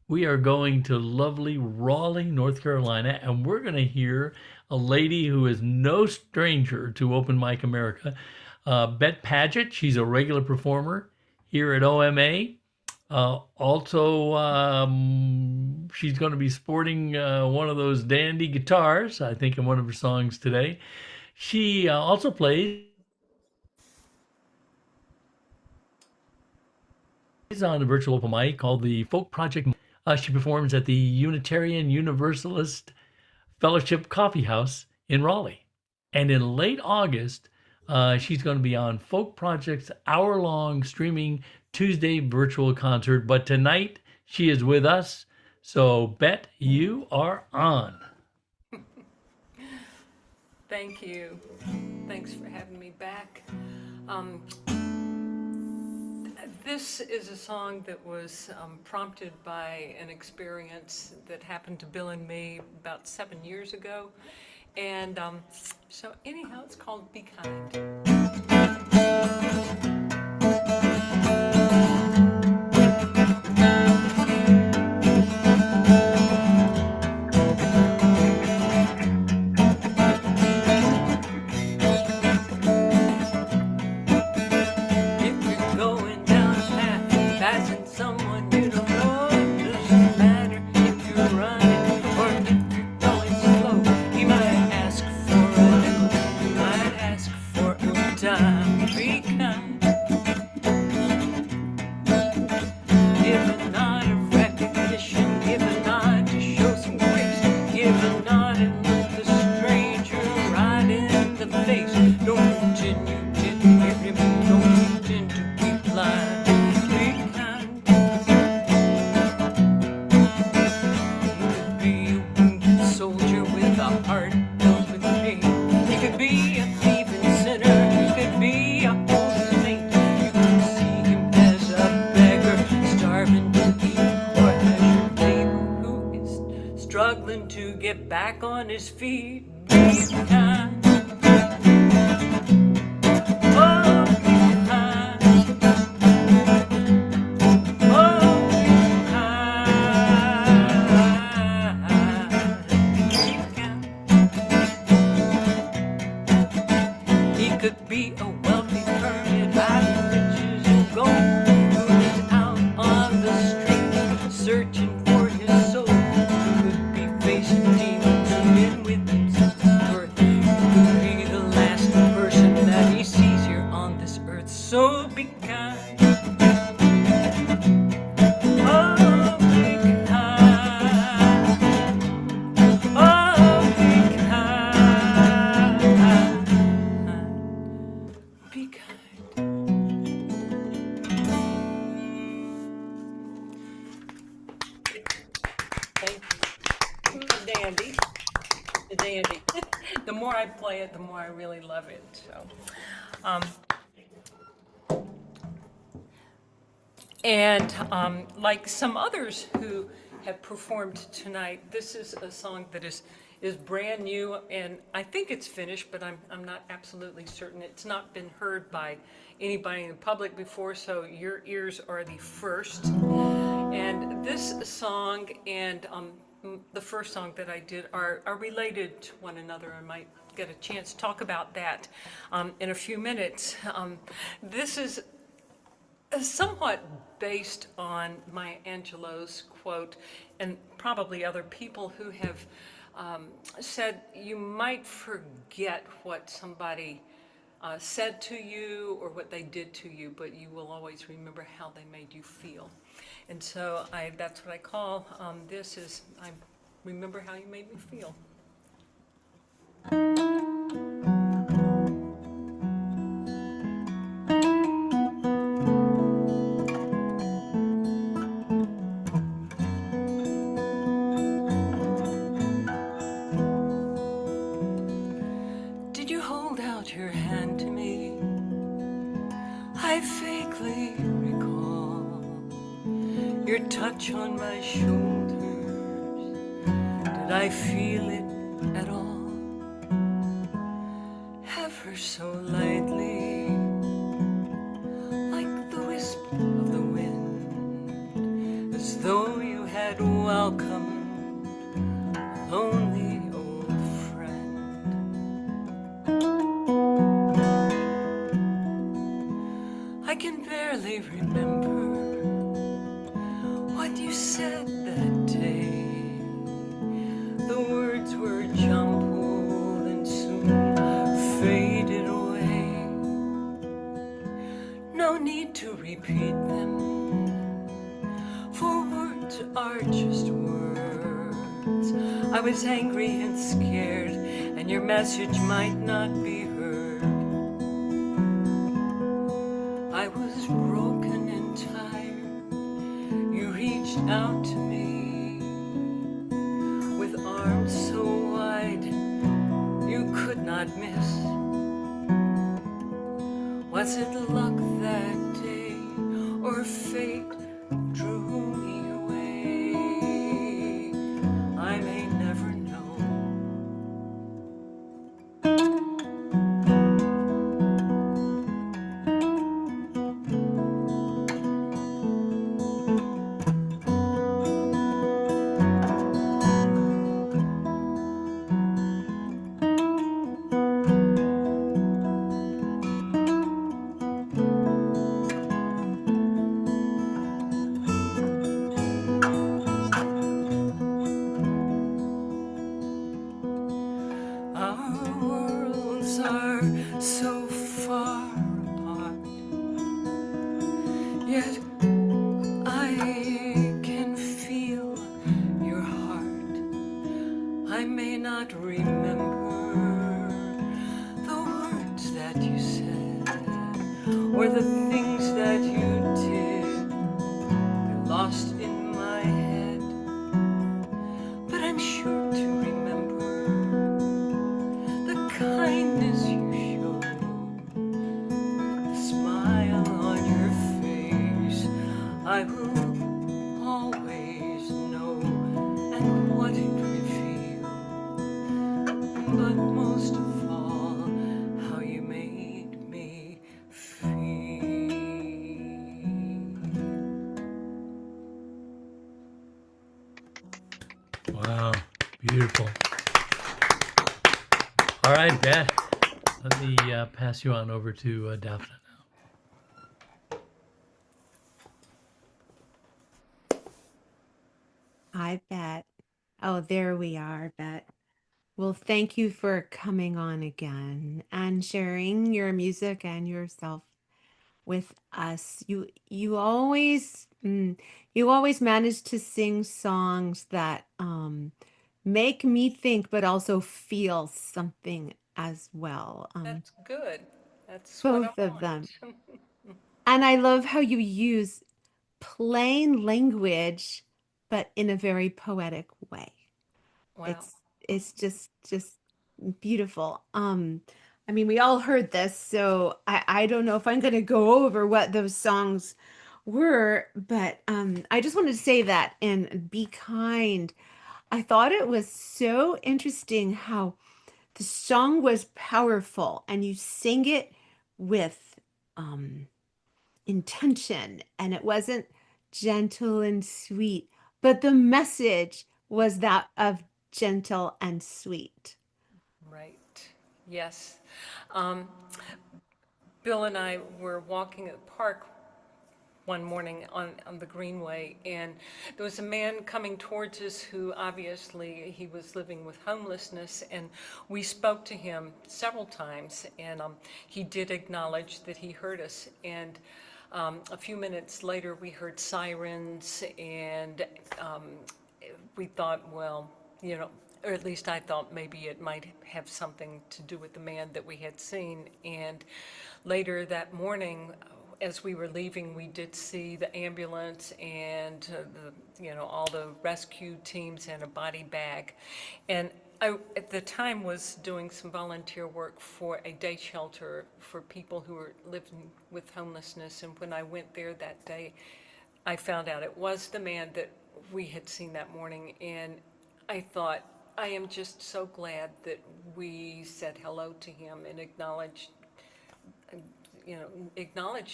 We are going to lovely Raleigh, North Carolina, and we're going to hear a lady who is no stranger to Open Mic America, Bet Paget. She's a regular performer here at OMA. Also, she's going to be sporting one of those dandy guitars, I think, in one of her songs today. She also plays on a virtual open mic called the Folk Project. She performs at the Unitarian Universalist Fellowship Coffee House in Raleigh. And in late August, she's going to be on Folk Project's hour-long streaming Tuesday virtual concert. But tonight, she is with us. So, Bet, you are on. Thank you. Thanks for having me back. This is a song that was prompted by an experience that happened to Bill and me about 7 years ago. And so anyhow, it's called Be Kind. Struggling to get back on his feet. Be kind. Oh, be kind. Oh, be kind. He could be a wealthy hermit, hiding riches and gold, who is out on the street searching for his soul. Facing demons and men with So be kind. Oh, be kind. Oh, be kind. Be kind. Thank you. Dandy. Dandy. The more I play it, the more I really love it. So, like some others who have performed tonight, this is a song that is brand new, and I think it's finished, but I'm not absolutely certain. It's not been heard by anybody in the public before, so your ears are the first. And this song and the first song that I did are related to one another. I might get a chance to talk about that in a few minutes. This is somewhat based on Maya Angelou's quote, and probably other people who have said you might forget what somebody said to you or what they did to you, but you will always remember how they made you feel. And so that's what I call this is, I remember how you made me feel. Did you hold out your hand to me? I vaguely recall your touch on my shoulders. Did I feel it at all? Ever so lightly, like the wisp of the wind, as though you had welcomed a lonely old friend. I can barely remember what you said that day. The words were jumbled and soon faded away. No need to repeat them, for words are just words. I was angry and scared, and your message might not be heard. I was broken and tired. You reached out to me with arms so wide you could not miss. Was it luck that day or fate drew me away? I may never know. Our worlds are so far apart, yet I can feel your heart. I may not remember the words that you said or the things that you did. They're lost in my head, but I'm sure to remember the kindness you showed, the smile on your face. I will always know and what it revealed, but most of all, how you made me feel. Wow, beautiful. All right, Beth, let me pass you on over to Daphne now. I bet. Oh, there we are, Bet. Well, thank you for coming on again and sharing your music and yourself with us. You always manage to sing songs that make me think, but also feel something as well. That's good. That's what I Both of them. want. And I love how you use plain language, but in a very poetic way. Wow. It's just beautiful. I mean, we all heard this, so I don't know if I'm going to go over what those songs were, but I just wanted to say that and be kind. I thought it was so interesting how the song was powerful and you sing it with um intention, and it wasn't gentle and sweet, but the message was that of gentle and sweet. Right. Yes. Um, Bill and I were walking at the park one morning on the Greenway, and there was a man coming towards us who obviously he was living with homelessness, and we spoke to him several times, and he did acknowledge that he heard us. And a few minutes later, we heard sirens, and we thought, well, or at least I thought maybe it might have something to do with the man that we had seen. And later that morning, as we were leaving, we did see the ambulance and all the rescue teams and a body bag. And I, at the time, was doing some volunteer work for a day shelter for people who were living with homelessness. And when I went there that day, I found out it was the man that we had seen that morning. And I thought, I am just so glad that we said hello to him and acknowledged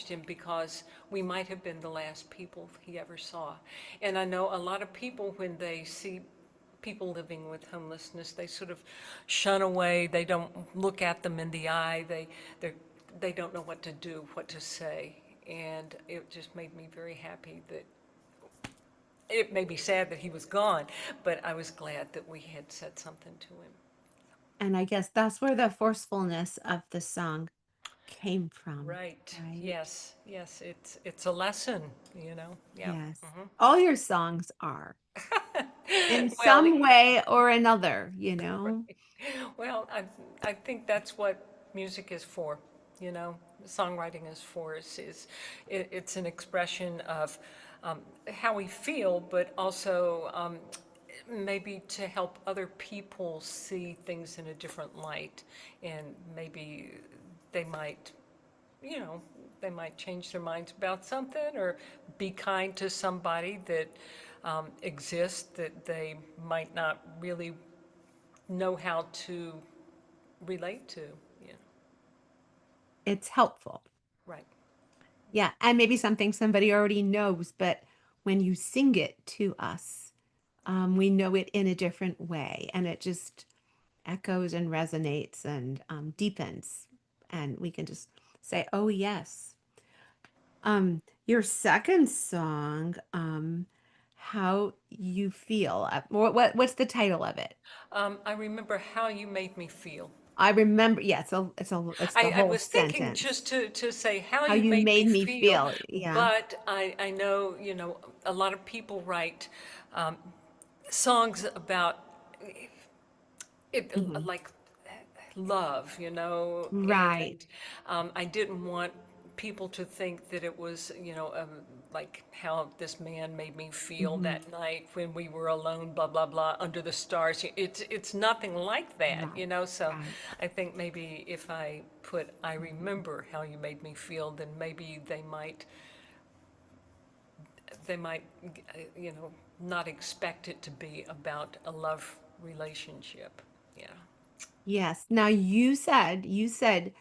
him, because we might have been the last people he ever saw. And I know a lot of people, when they see people living with homelessness, they sort of shun away. They don't look at them in the eye. They don't know what to do, what to say. And it just made me very happy that it made me sad that he was gone, but I was glad that we had said something to him. And I guess that's where the forcefulness of the song came from. Right. Right? Yes. Yes. It's a lesson, Yeah. Yes. Mhm. All your songs are in Well, some way or another. well, I think that's what music is for, songwriting is for, it's an expression of how we feel, but also maybe to help other people see things in a different light, and maybe they might, you know, they might change their minds about something, or be kind to somebody that exists that they might not really know how to relate to. Yeah, It's helpful. right. Yeah. And maybe something somebody already knows, but when you sing it to us, we know it in a different way, and it just echoes and resonates and deepens, and we can just say, "Oh yes." Your second song, "How You Feel." What's the title of it? I remember how you made me feel. I remember. Yeah, it's the I whole was thinking sentence. just to say how How you you made me made me feel, feel. Yeah. but I know, a lot of people write songs about it, Hmm. like love, Right. and I didn't want people to think that it was, like how this man made me feel Hmm. that night when we were alone, blah, blah, blah, under the stars. It's nothing like that, Right. so Right. I think maybe if I put, I remember how you made me feel, then maybe they might, not expect it to be about a love relationship. Yeah. Yes. Now you said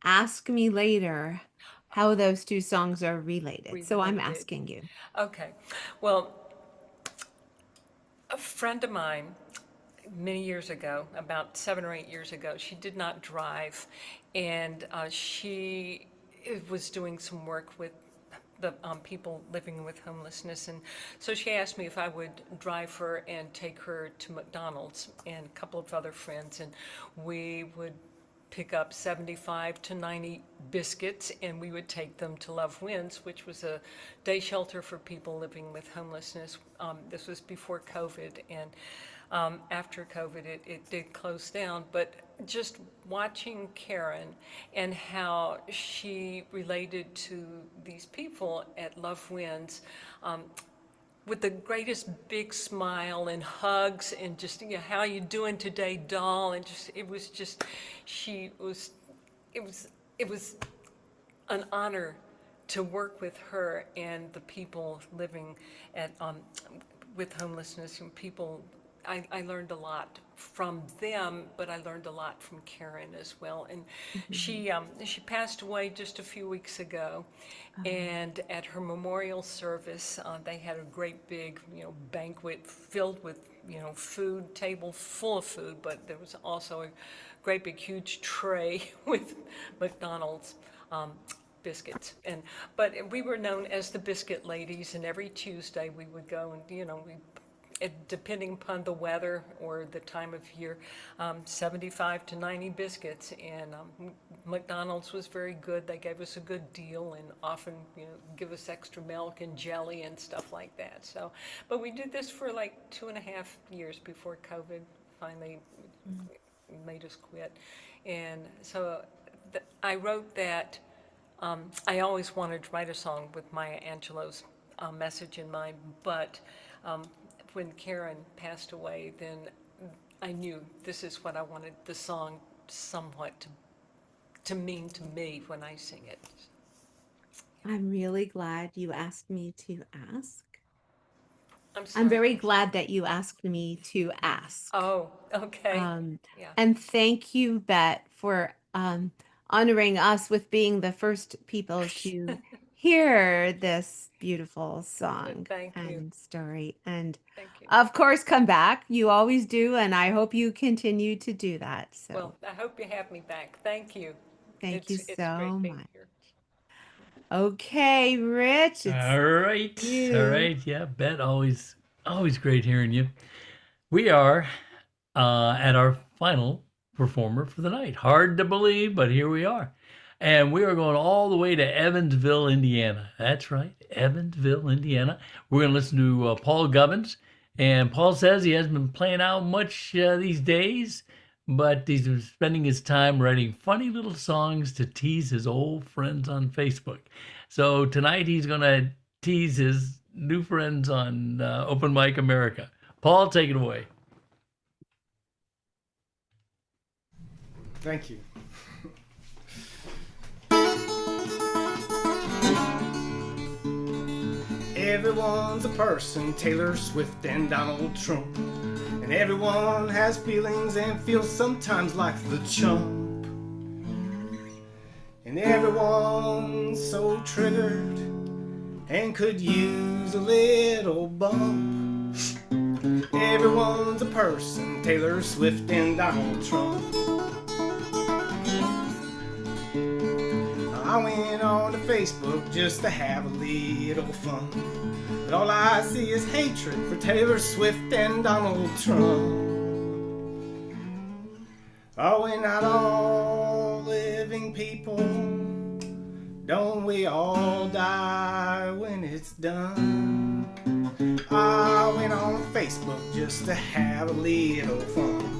ask me later how those two songs are related. So I'm Related. asking you. Okay. Well, a friend of mine many years ago, about 7 or 8 years ago, she did not drive, and she was doing some work with the people living with homelessness, and so she asked me if I would drive her and take her to McDonald's and a couple of other friends, and we would pick up 75 to 90 biscuits, and we would take them to Love Wins, which was a day shelter for people living with homelessness. This was before COVID, and after COVID, it did close down. But just watching Karen and how she related to these people at Love Wins, with the greatest big smile and hugs and just, you know, how you doing today, doll? And just, it was just, it was an honor to work with her and the people living at, with homelessness and people. I learned a lot from them, but I learned a lot from Karen as well. And she passed away just a few weeks ago, and at her memorial service, they had a great big, you know, banquet filled with, you know, food, table full of food, but there was also a great big huge tray with McDonald's biscuits. But we were known as the Biscuit Ladies, and every Tuesday we would go and, you know, depending upon the weather or the time of year, 75 to 90 biscuits. And McDonald's was very good. They gave us a good deal and often, you know, give us extra milk and jelly and stuff like that. So, but we did this for like 2.5 years before COVID finally made us quit. And so I wrote that. I always wanted to write a song with Maya Angelou's message in mind, but when Karen passed away, then I knew this is what I wanted the song somewhat to mean to me when I sing it. I'm really glad you asked me to ask. I'm sorry. I'm very glad that you asked me to ask. Oh, okay. Yeah. And thank you, Bet, for honoring us with being the first people to hear this beautiful song Thank you. and story. And Thank you. of course, come back. You always do, and I hope you continue to do that. So Well, I hope you have me back. Thank you. thank you It's so great being much. here. Okay, Rich. It's All right. you. All right. Yeah, Bet, always great hearing you. We are at our final performer for the night. Hard to believe, but here we are. And we are going all the way to Evansville, Indiana. That's right, Evansville, Indiana. We're going to listen to Paul Gubbins. And Paul says he hasn't been playing out much these days, but he's been spending his time writing funny little songs to tease his old friends on Facebook. So tonight he's going to tease his new friends on Open Mic America. Paul, take it away. Thank you. Everyone's a person, Taylor Swift and Donald Trump. And everyone has feelings and feels sometimes like the chump. And everyone's so triggered and could use a little bump. Everyone's a person, Taylor Swift and Donald Trump. I went on to Facebook just to have a little fun, but all I see is hatred for Taylor Swift and Donald Trump. Oh, we're not all living people. Don't we all die when it's done? I went on Facebook just to have a little fun.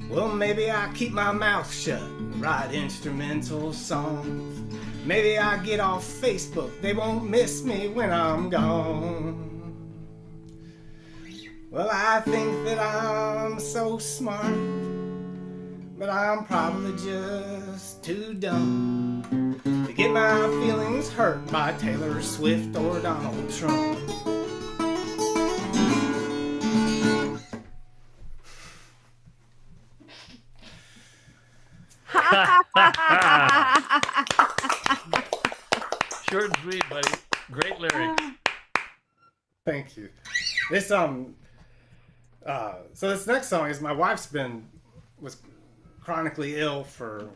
Well, maybe I keep my mouth shut and write instrumental songs. Maybe I get off Facebook, they won't miss me when I'm gone. Well, I think that I'm so smart, but I'm probably just too dumb to get my feelings hurt by Taylor Swift or Donald Trump. Short and sweet, buddy. Great lyrics. Thank you. This so this next song is my wife's was chronically ill for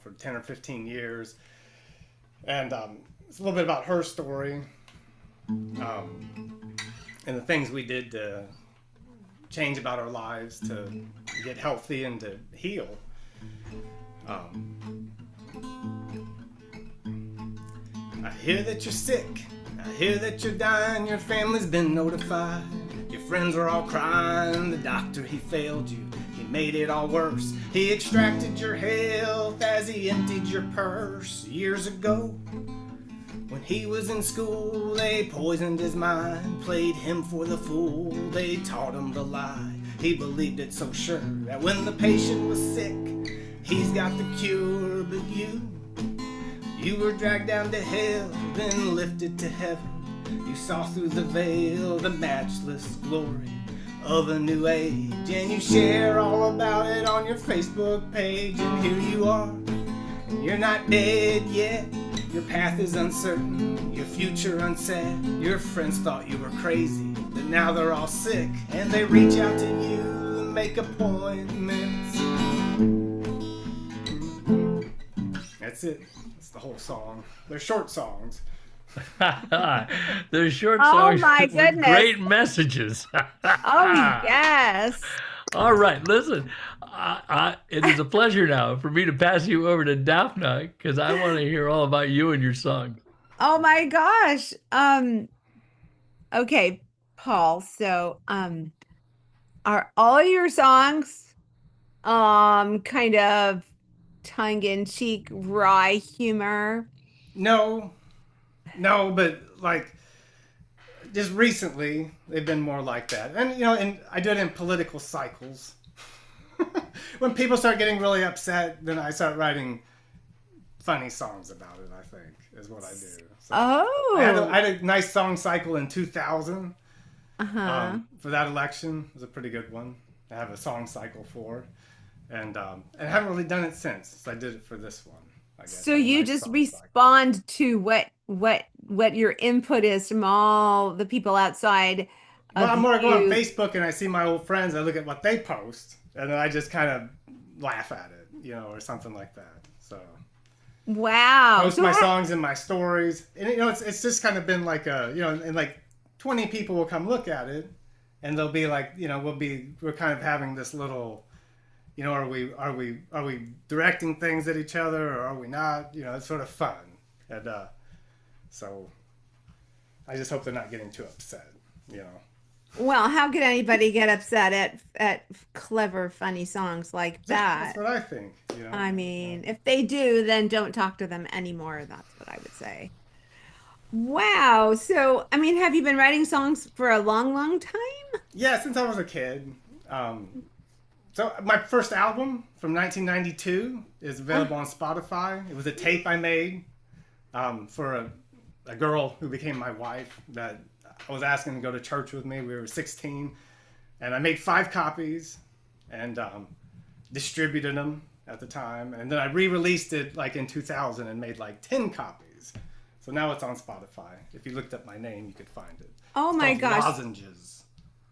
for 10 or 15 years, and it's a little bit about her story and the things we did to change about our lives to get healthy and to heal. I hear that you're sick. I hear that you're dying. Your family's been notified. Your friends are all crying. The doctor, he failed you. He made it all worse. He extracted your health as he emptied your purse. Years ago, when he was in school, they poisoned his mind, played him for the fool. They taught him the lie. He believed it so sure that when the patient was sick, he's got the cure. But you were dragged down to hell, then lifted to heaven. You saw through the veil the matchless glory of a new age, and you share all about it on your Facebook page. And here you are, and you're not dead yet. Your path is uncertain, your future unset. Your friends thought you were crazy, but now they're all sick, and they reach out to you and make appointments. That's it. That's the whole song. They're short songs. They're short Oh songs my with goodness. great messages. Oh, yes. All right, listen. It is a pleasure now for me to pass you over to Daphne because I want to hear all about you and your song. Oh my gosh. Okay, Paul. So, are all your songs kind of tongue-in-cheek, wry humor? No, but like just recently they've been more like that. And you know, and I do it in political cycles. When people start getting really upset, then I start writing funny songs about it, I think, is what I do. So Oh. I had a nice song cycle in 2000 for that election. It was a pretty good one. I have a song cycle for. And I haven't really done it since. So I did it for this one, I guess. So you just respond to what your input is from all the people outside Well, of I'm more going on you. Facebook and I see my old friends. I look at what they post, and then I just kind of laugh at it, you know, or something like that. So Wow. post So my how- songs in my stories, and you know, it's just kind of been like a, you know, and like 20 people will come look at it, and they'll be like, you know, we're kind of having this little, you know, are we directing things at each other or are we not? You know, it's sort of fun, and so I just hope they're not getting too upset, you know. Well, how could anybody get upset at clever, funny songs like that? That's what I think, you know. I mean, if they do, then don't talk to them anymore. That's what I would say. Wow. So, I mean, have you been writing songs for a long, long time? Yeah, since I was a kid. So my first album from 1992 is available on Spotify. It was a tape I made for a girl who became my wife that I was asking to go to church with me. We were 16, and I made 5 copies and distributed them at the time. And then I re-released it like in 2000 and made like 10 copies. So now it's on Spotify. If you looked up my name, you could find it. Oh It's my called gosh. Lozenges.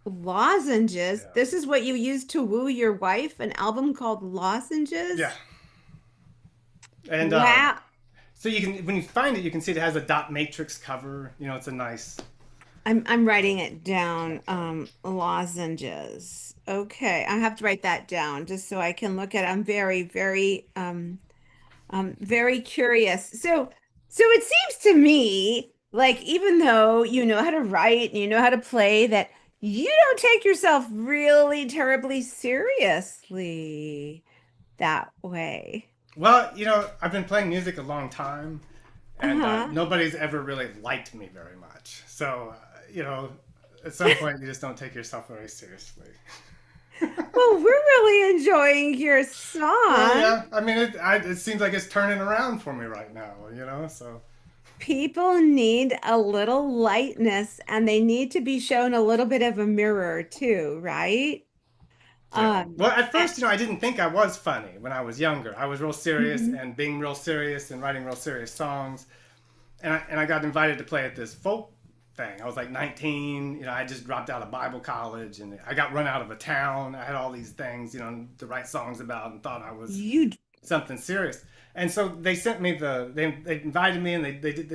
Lozenges. Yeah. This is what you used to woo your wife, an album called Lozenges? Yeah. And Wow. so you can, when you find it, you can see it has a dot matrix cover. You know, it's a nice. I'm writing it down. Lozenges. Okay, I have to write that down just so I can look at it. I'm very, very curious. So it seems to me like even though you know how to write and you know how to play, that you don't take yourself really terribly seriously that way. Well, you know, I've been playing music a long time, and Uh-huh. nobody's ever really liked me very much. So, you know, at some point, you just don't take yourself very seriously. Well, we're really enjoying your song. Well, yeah, I mean, it seems like it's turning around for me right now, you know, so. People need a little lightness and they need to be shown a little bit of a mirror too, right? Yeah. Well, at first, you know, I didn't think I was funny when I was younger. I was real serious and being real serious and writing real serious songs. And I got invited to play at this folk thing. I was like 19, you know, I just dropped out of Bible college and I got run out of a town. I had all these things, you know, to write songs about and thought I was something serious. And so they sent me they invited me and they did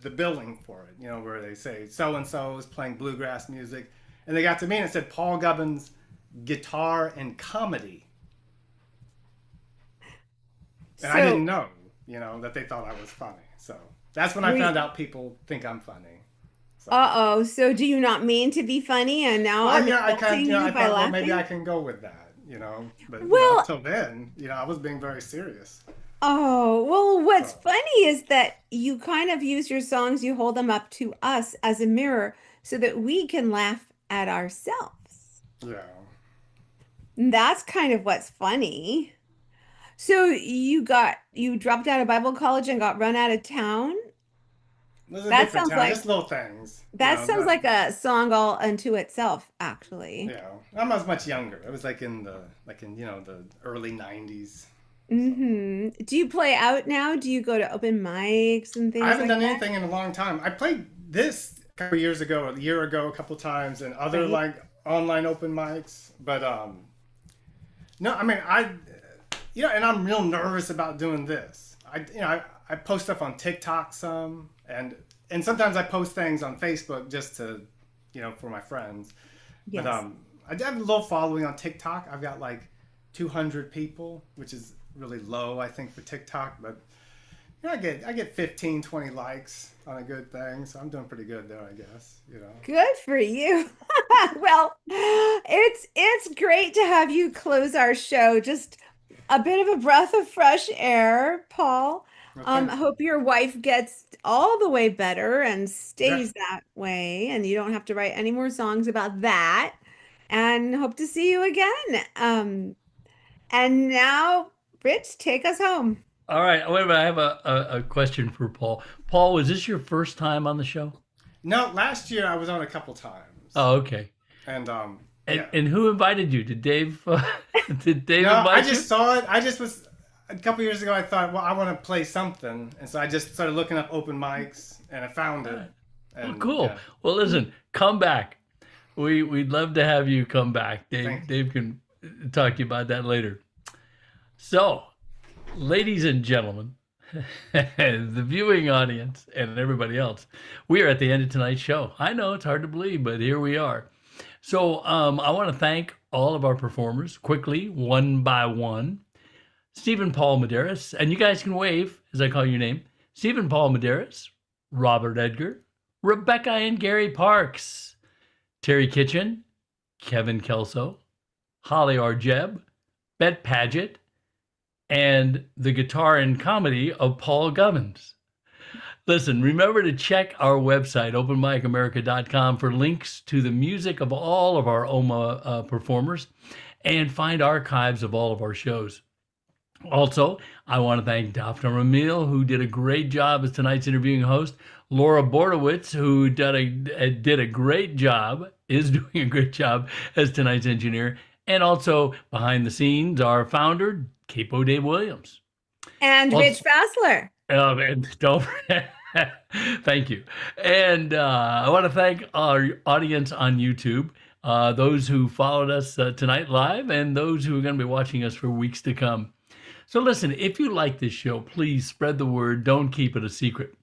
the billing for it, you know, where they say so-and-so is playing bluegrass music And they got to me and it said Paul Gubbins, guitar and comedy. And I didn't know, that they thought I was funny. So that's when I found out people think I'm funny. So. Uh-oh. So do you not mean to be funny? And now I'm insulting you I by thought, laughing? maybe I can go with that, But until then, I was being very serious. Oh, well, what's funny is that you kind of use your songs, you hold them up to us as a mirror so that we can laugh at ourselves. Yeah. And that's kind of what's funny. So you dropped out of Bible college and got run out of town? That sounds like just little things. That sounds like a song all unto itself, actually. Yeah. I was much younger. It was like in the early 90s. Mm-hmm. Do you play out now? Do you go to open mics and things? I haven't like done anything in a long time. I played this a couple years ago, a year ago, a couple times, and other like online open mics. But no, I mean and I'm real nervous about doing this. I post stuff on TikTok some, and sometimes I post things on Facebook just to, for my friends. Yes. But I have a little following on TikTok. I've got like 200 people, which is really low, I think, for TikTok. But I get 15, 20 likes on a good thing, so I'm doing pretty good there, I guess. Good for you. Well, it's great to have you close our show. Just a bit of a breath of fresh air, Paul. I hope your wife gets all the way better and stays that way, and you don't have to write any more songs about that. And hope to see you again. And now, Rich, take us home. All right. Wait a minute. I have a question for Paul. Paul, was this your first time on the show? No, last year I was on a couple times. Oh, okay. And and who invited you? Did Dave? Did Dave no, invite you? I just saw it. I just was a couple years ago. I thought, well, I want to play something, and so I just started looking up open mics, and I found it. And, cool. Yeah. Well, listen, come back. We'd love to have you come back. Dave can talk to you about that later. So, ladies and gentlemen, the viewing audience and everybody else, we are at the end of tonight's show. I know it's hard to believe, but here we are. So I want to thank all of our performers quickly, one by one. Stephen Paul Medeiros, and you guys can wave as I call your name. Stephen Paul Medeiros, Robert Edgar, Rebecca and Gary Parks, Terry Kitchen, Kevin Kelso, Holly R. Jebb, Bet Paget, and the guitar and comedy of Paul Gubbins. Listen, remember to check our website, openmicamerica.com, for links to the music of all of our OMA performers and find archives of all of our shows. Also, I want to thank Daphne Ramil, who did a great job as tonight's interviewing host, Laura Bordowitz, who did a great job, is doing a great job as tonight's engineer, and also behind the scenes, our founder, Capo Dave Williams. And Rich Fassler. And don't thank you. And I want to thank our audience on YouTube, those who followed us tonight live, and those who are going to be watching us for weeks to come. So listen, if you like this show, please spread the word. Don't keep it a secret.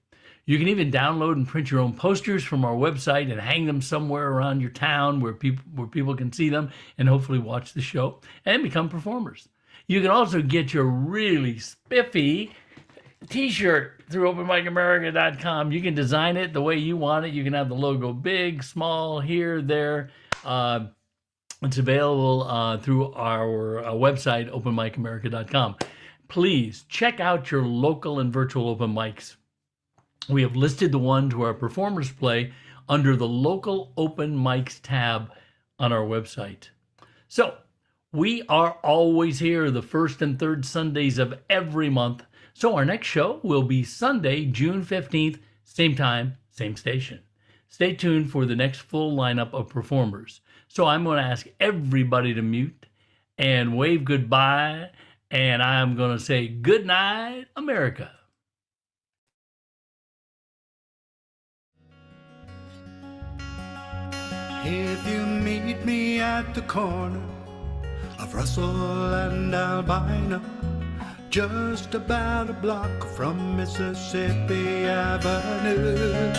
You can even download and print your own posters from our website and hang them somewhere around your town where people can see them and hopefully watch the show and become performers. You can also get your really spiffy t-shirt through openmicamerica.com. You can design it the way you want it. You can have the logo big, small, here, there. It's available through our website, openmicamerica.com. Please check out your local and virtual open mics. We have listed the ones where our performers play under the local open mics tab on our website. So we are always here the first and third Sundays of every month. So our next show will be Sunday, June 15th, same time, same station. Stay tuned for the next full lineup of performers. So I'm going to ask everybody to mute and wave goodbye. And I'm going to say good night, America. If you meet me at the corner of Russell and Albina, just about a block from Mississippi Avenue,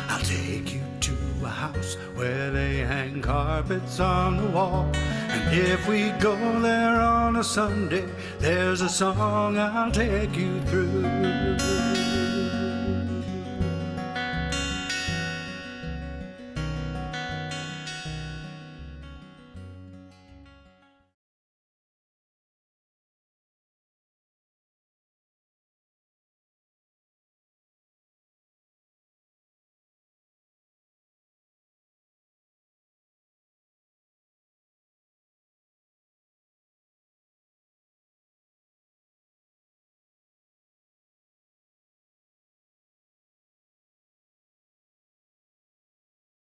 I'll take you to a house house where they hang carpets on the wall. And if we go there on a Sunday, there's a song I'll take you through.